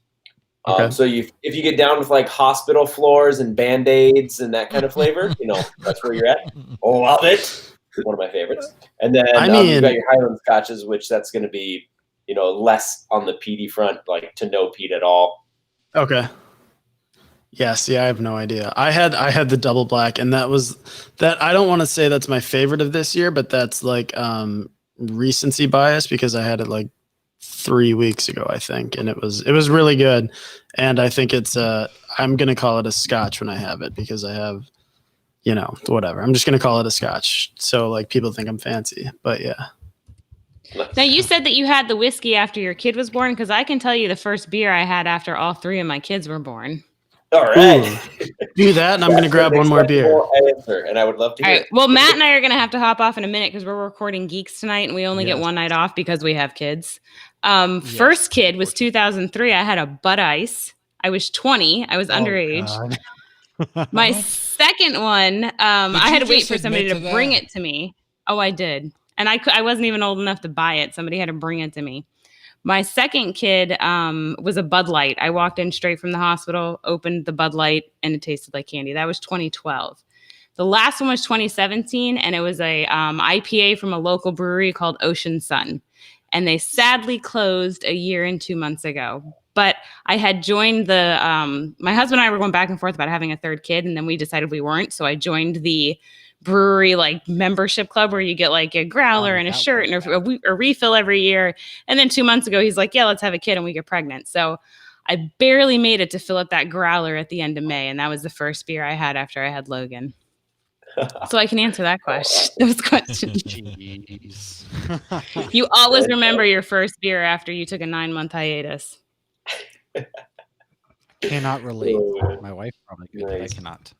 Okay. So if you get down with like hospital floors and Band-Aids and that kind of flavor, that's where you're at. Love it. One of my favorites. And then you've got your Highland Scotches, which that's going to be, less on the peaty front, like to no peat at all. Okay. Yeah, see, I have no idea. I had the double black, and that I don't want to say that's my favorite of this year, but that's like recency bias because I had it like 3 weeks ago, I think, and it was really good. And I think it's I'm gonna call it a Scotch when I have it because I have, whatever. I'm just gonna call it a Scotch, so like people think I'm fancy. But yeah. Now, you said that you had the whiskey after your kid was born, because I can tell you the first beer I had after all 3 of my kids were born. All right. Ooh, do that, and I'm going to grab one more beer. Answer, and I would love to hear. All right. Well, Matt and I are going to have to hop off in a minute because we're recording Geeks tonight, and we only get one night off because we have kids. First kid was 2003. I had a Bud Ice. I was 20. I was underage. My second one, I had to wait for somebody to bring it to me. Oh, I did. And I wasn't even old enough to buy it. Somebody had to bring it to me. My second kid was a Bud Light. I walked in straight from the hospital, opened the Bud Light, and it tasted like candy. That was 2012. The last one was 2017, and it was a IPA from a local brewery called Ocean Sun. And they sadly closed a year and 2 months ago. But I had joined my husband and I were going back and forth about having a third kid, and then we decided we weren't. So I joined the brewery like membership club where you get like a growler and a shirt and a refill every year. And then 2 months ago, he's like, yeah, let's have a kid, and we get pregnant. So I barely made it to fill up that growler at the end of May. And that was the first beer I had after I had Logan. So I can answer that question. Those questions. Jeez. You always remember your first beer after you took a 9-month hiatus. Cannot relate. My wife probably could, but I cannot.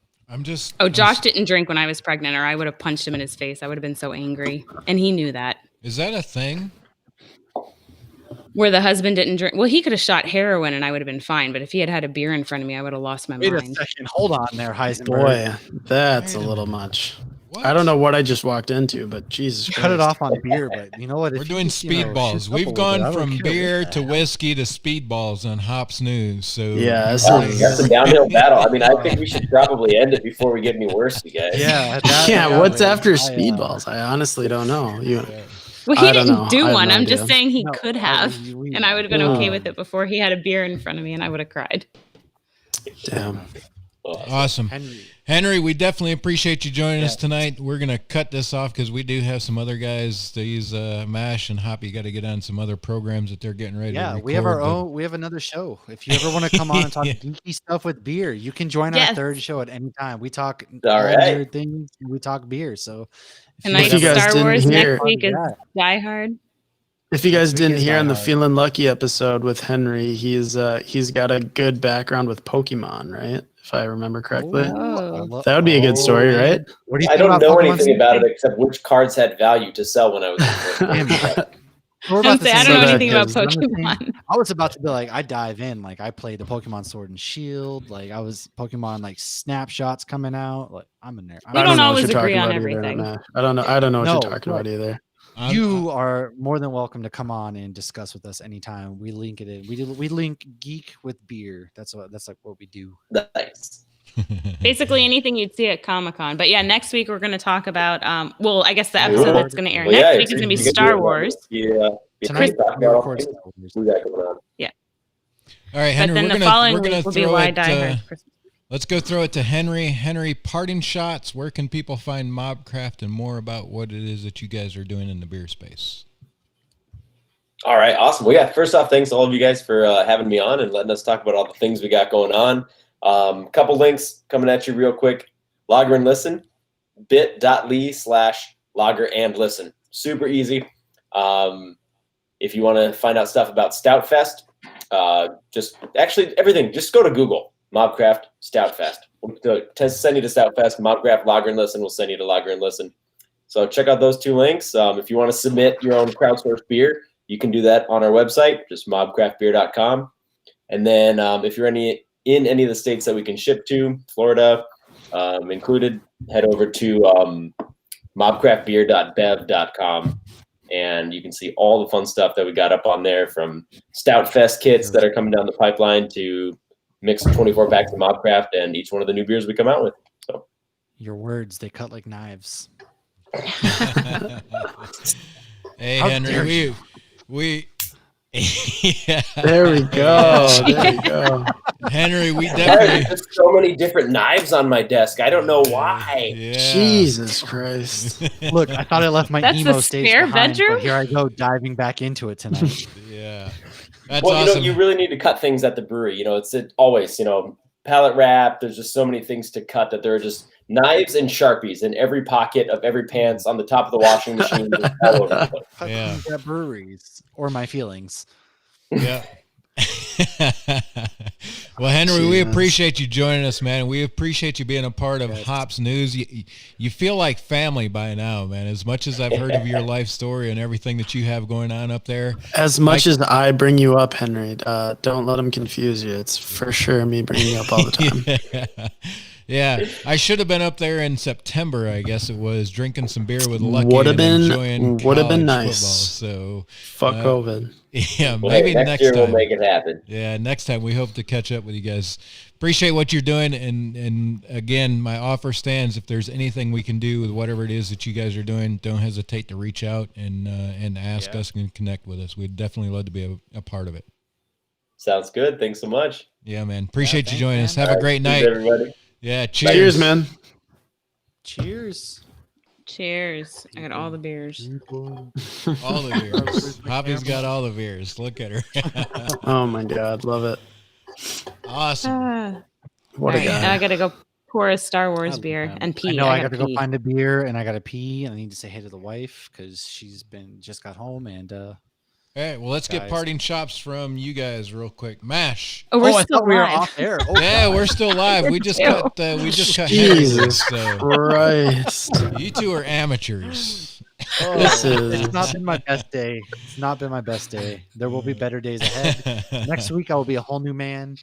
Josh didn't drink when I was pregnant, or I would have punched him in his face. I would have been so angry. And he knew that. Is that a thing? Where the husband didn't drink. Well, he could have shot heroin and I would have been fine. But if he had had a beer in front of me, I would have lost my mind. Wait a second. Hold on there, Heisenberg. Boy, that's a little much. What? I don't know what I just walked into, but Jesus Christ. Cut it off on beer, but you know what? We're doing speedballs. We've gone from beer to whiskey to speedballs on Hops News. So yeah, that's a downhill battle. I mean, I think we should probably end it before we get any worse, you guys. Yeah. What's after speedballs? I honestly don't know. Well, he didn't do one. I'm just saying he could have, and I would have been okay with it before he had a beer in front of me, and I would have cried. Damn. Awesome. Henry, we definitely appreciate you joining us tonight. We're going to cut this off because we do have some other guys. These Mash and Hoppy got to get on some other programs that they're getting ready to record. We have our own. We have another show. If you ever want to come on and talk geeky stuff with beer, you can join our third show at any time. We talk weird things. We talk beer. So tonight, Star Wars. Next week is Die Hard. If you guys didn't hear on the Feeling Lucky episode with Henry, he's got a good background with Pokemon, right? If I remember correctly. That would be a good story, right? What do you I don't know anything about it except which cards had value to sell when I was I don't know anything about Pokemon. I was about to be like, I dive in. Like I played the Pokemon Sword and Shield. Like I was Pokemon like snapshots coming out. Like I'm in there. We don't always agree on everything. I don't know what you're talking about either. You are more than welcome to come on and discuss with us anytime. We link it in. We link geek with beer. That's like what we do. Nice. Basically anything you'd see at Comic-Con. But yeah, next week we're going to talk about I guess the episode that's going to air next week is going to be Star Wars. Yeah. Tonight we record Star Wars. Yeah. All right, Henry, but then the following week will be Why Die Hard Christmas. Let's go throw it to Henry. Henry, parting shots. Where can people find MobCraft and more about what it is that you guys are doing in the beer space? All right, awesome. Well, yeah, first off, thanks to all of you guys for having me on and letting us talk about all the things we got going on. Couple links coming at you real quick. Lager and Listen, bit.ly/lager and listen. Super easy. If you want to find out stuff about Stoutfest, just go to Google. MobCraft Stoutfest. We'll send you to Stoutfest. MobCraft Lager and Listen will send you to Lager and Listen. So check out those 2 links. If you want to submit your own crowdsourced beer, you can do that on our website, just mobcraftbeer.com. And then if you're in any of the states that we can ship to, Florida included, head over to mobcraftbeer.bev.com. And you can see all the fun stuff that we got up on there, from Stoutfest kits that are coming down the pipeline to mixed 24 packs of MobCraft and each one of the new beers we come out with. So, your words, they cut like knives. Hey, Henry, we Yeah. There we go. There we go. Henry, we Why are definitely. there so many different knives on my desk? I don't know why. Yeah. Jesus Christ. Look, I thought I left my That's emo the stage spare behind, bedroom? but here I go diving back into it tonight. Yeah. That's Well, awesome. you really need to cut things at the brewery. It's always, pallet wrap. There's just so many things to cut that there are just knives and Sharpies in every pocket of every pants on the top of the washing machine. Just all over the place. Cut Yeah. things at breweries or my feelings. Yeah. Well, Henry, we appreciate you joining us, man. We appreciate you being a part of Hops News. You feel like family by now, man. As much as I've heard of your life story and everything that you have going on up there. As much as I bring you up, Henry, don't let them confuse you. It's for sure me bringing you up all the time. Yeah, I should have been up there in September, I guess it was, drinking some beer with Lucky Would have and been enjoying nice. Football, so fuck COVID. Yeah, maybe next year time we'll make it happen. Yeah, next time we hope to catch up with you guys. Appreciate what you're doing, and again, my offer stands. If there's anything we can do with whatever it is that you guys are doing, don't hesitate to reach out and ask us and connect with us. We'd definitely love to be a part of it. Sounds good. Thanks so much. Yeah, man. Appreciate you joining us. Have a great night, everybody. Yeah, cheers. Cheers, man. Cheers. Cheers. I got all the beers. All the beers. Hoppy's got all the beers. Look at her. Oh my God, love it. Awesome. What a Right, guy. now I gotta go pour a Star Wars beer and pee. I know I got gotta to go pee. find a beer and I got to pee and I need to say hey to the wife because she's just got home and All right, well, let's get Guys. parting shots from you guys real quick. Mash. Oh, we're I still thought we were live. off air. Oh, Yeah, God. we're still live. We just cut. Jesus Henry, so Christ. you two are amateurs. This It's is not been my best day. It's not been my best day. There will be better days ahead. Next week I will be a whole new man.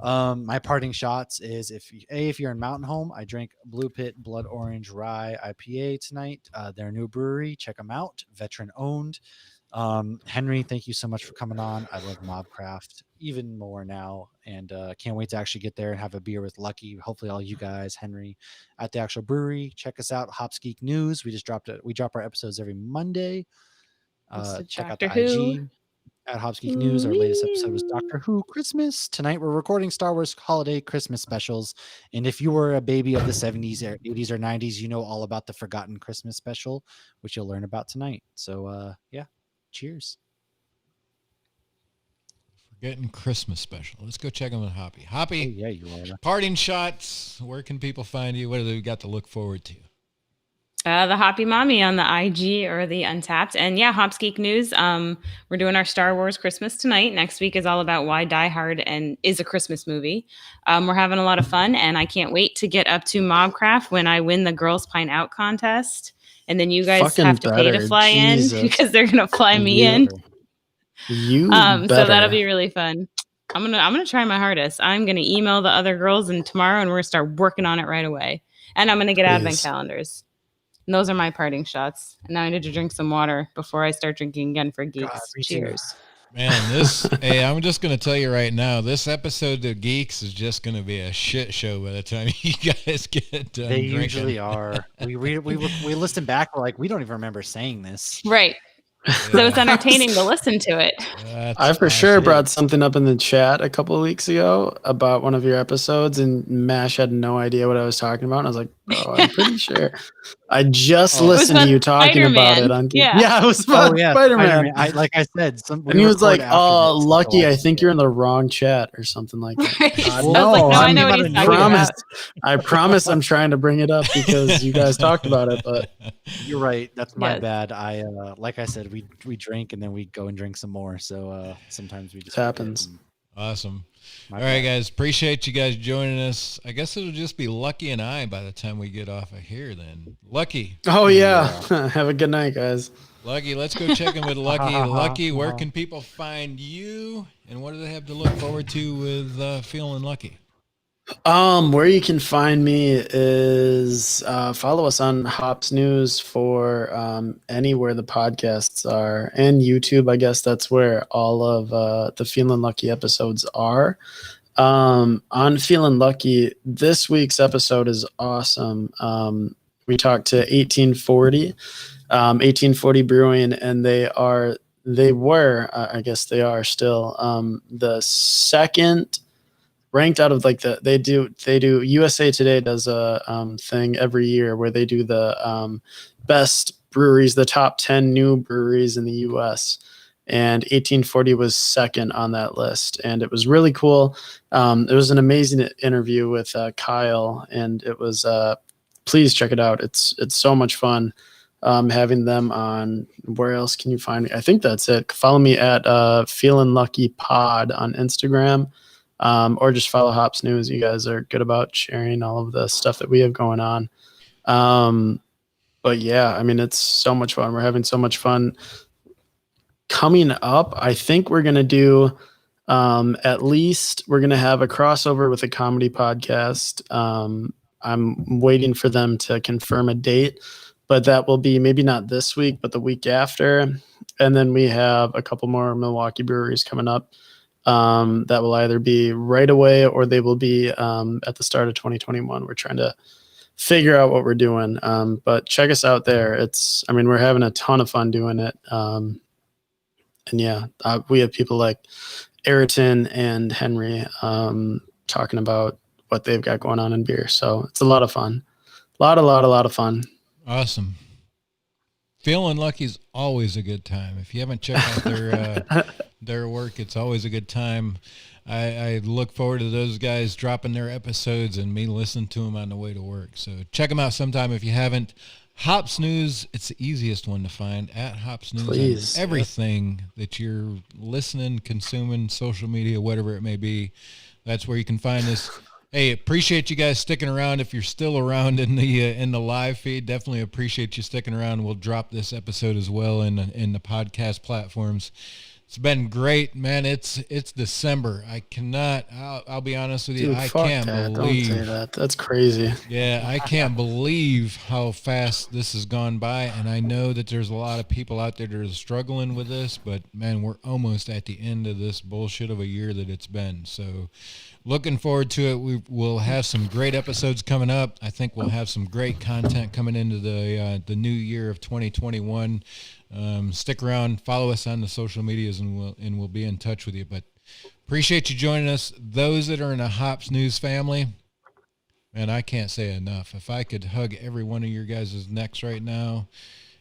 My parting shots is if you're in Mountain Home, I drank Blue Pit Blood Orange Rye IPA tonight. They're a new brewery. Check them out. Veteran owned. Henry, thank you so much for coming on. I love MobCraft even more now, and can't wait to actually get there and have a beer with Lucky. Hopefully, all you guys, Henry, at the actual brewery. Check us out, Hops Geek News. We just dropped it. We drop our episodes every Monday. Check out the IG at Hops Geek News. Our latest episode was Doctor Who Christmas. Tonight we're recording Star Wars Holiday Christmas specials. And if you were a baby of the 70s, or 80s, or 90s, you know all about the Forgotten Christmas special, which you'll learn about tonight. So yeah. Cheers. Forgetting Christmas special. Let's go check them with Hoppy. Hoppy, Oh, yeah, you are. parting shots. Where can people find you? What do they got to look forward to? The Hoppy Mommy on the IG or the Untapped. And yeah, Hops Geek News. We're doing our Star Wars Christmas tonight. Next week is all about why Die Hard is a Christmas movie. We're having a lot of fun, and I can't wait to get up to MobCraft when I win the Girls Pint Out contest. And then you guys Fucking have to pay to better. fly Jesus. in because they're gonna fly me in. You So better. that'll be really fun. I'm gonna try my hardest. I'm gonna email the other girls tomorrow, and we're gonna start working on it right away. And I'm gonna get advent Please. calendars. And those are my parting shots. And now I need to drink some water before I start drinking again for Geeks. me too. Cheers. Man, hey, I'm just going to tell you right now, this episode of Geeks is just going to be a shit show by the time you guys get done They drinking. usually are. We listen back. We're like, we don't even remember saying this. Right. So it's entertaining to listen to it. I for sure brought something up in the chat a couple of weeks ago about one of your episodes, and Mash had no idea what I was talking about. And I was like, bro, I'm pretty sure. I just listened to you talking about it on Yeah. it was about Spider-Man. Like I said, And he was like, "Oh, Lucky, I think you're in the wrong chat or something like that." I was like, no, I know what he's talking about. I promise I'm trying to bring it up because you guys talked about it, but you're right. That's my Yes. bad. I like I said, we drink and then we go and drink some more. So sometimes we just it happens. Awesome. My All right, bad. guys. Appreciate you guys joining us. I guess it'll just be Lucky and I by the time we get off of here then. Lucky. Oh yeah. Have a good night, guys. Lucky, let's go check in with Lucky. Lucky, where can people find you? And what do they have to look forward to with Feeling Lucky? Where you can find me is follow us on Hops News for anywhere the podcasts are, and YouTube. I guess that's where all of the Feeling Lucky episodes are. On Feeling Lucky, this week's episode is awesome. We talked to 1840 Brewing, and they are They were, I guess they are still, the second ranked out of like they do USA Today does a thing every year where they do the best breweries, the top 10 new breweries in the US. And 1840 was second on that list. And it was really cool. It was an amazing interview with Kyle, and it was, please check it out. It's so much fun. Having them on. Where else can you find me? I think that's it. Follow me at Feelin' Lucky Pod on Instagram, or just follow Hops News. You guys are good about sharing all of the stuff that we have going on. But yeah, I mean, it's so much fun. We're having so much fun. Coming up, I think we're gonna do at least we're gonna have a crossover with a comedy podcast. I'm waiting for them to confirm a date, but that will be maybe not this week, but the week after. And then we have a couple more Milwaukee breweries coming up that will either be right away or they will be at the start of 2021. We're trying to figure out what we're doing. But check us out there. We're having a ton of fun doing it. And yeah, we have people like Aryton and Henry talking about what they've got going on in beer. So it's a lot of fun. A lot of fun. Awesome. Feeling Lucky is always a good time. If you haven't checked out their work, it's always a good time. I look forward to those guys dropping their episodes and me listening to them on the way to work. So check them out sometime if you haven't. Hops News, it's the easiest one to find, at Hops News. Please. Everything that you're listening, consuming, social media, whatever it may be, that's where you can find this. Hey, appreciate you guys sticking around. If you're still around in the live feed, definitely appreciate you sticking around. We'll drop this episode as well in the podcast platforms. It's been great, man. It's December. I cannot. I'll be honest with you. Dude, I can't believe. Don't say that. That's crazy. Yeah, I can't believe how fast this has gone by, and I know that there's a lot of people out there that are struggling with this, but man, we're almost at the end of this bullshit of a year that it's been. So, looking forward to it. We will have some great episodes coming up. I think we'll have some great content coming into the new year of 2021. Stick around, follow us on the social medias, and we'll be in touch with you. But appreciate you joining us. Those that are in the Hops News family, man, I can't say enough. If I could hug every one of your guys' necks right now,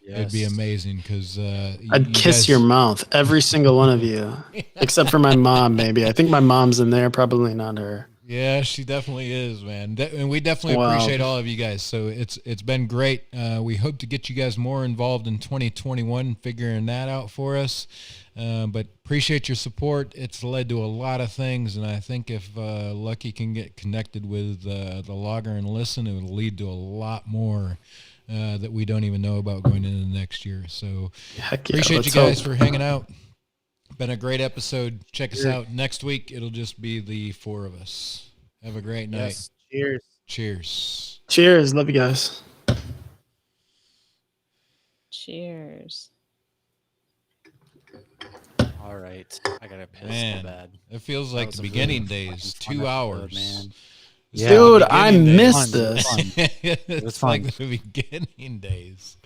it'd be amazing. Because I'd kiss your mouth, every single one of you, except for my mom. Maybe I think my mom's in there. Probably not her. Yeah, she definitely is, man. And we definitely appreciate all of you guys. So it's been great. We hope to get you guys more involved in 2021, figuring that out for us. But appreciate your support. It's led to a lot of things, and I think if Lucky can get connected with the logger and listen, it will lead to a lot more that we don't even know about going into the next year. So appreciate you guys for hanging out. Been a great episode. Check us out next week. It'll just be the four of us. Have a great night. Yes. Cheers. Cheers. Love you guys. Cheers. All right. I got to piss Man, so bad. it feels like the beginning days. 2 hours. Man. Dude, I missed this. It's like the beginning days.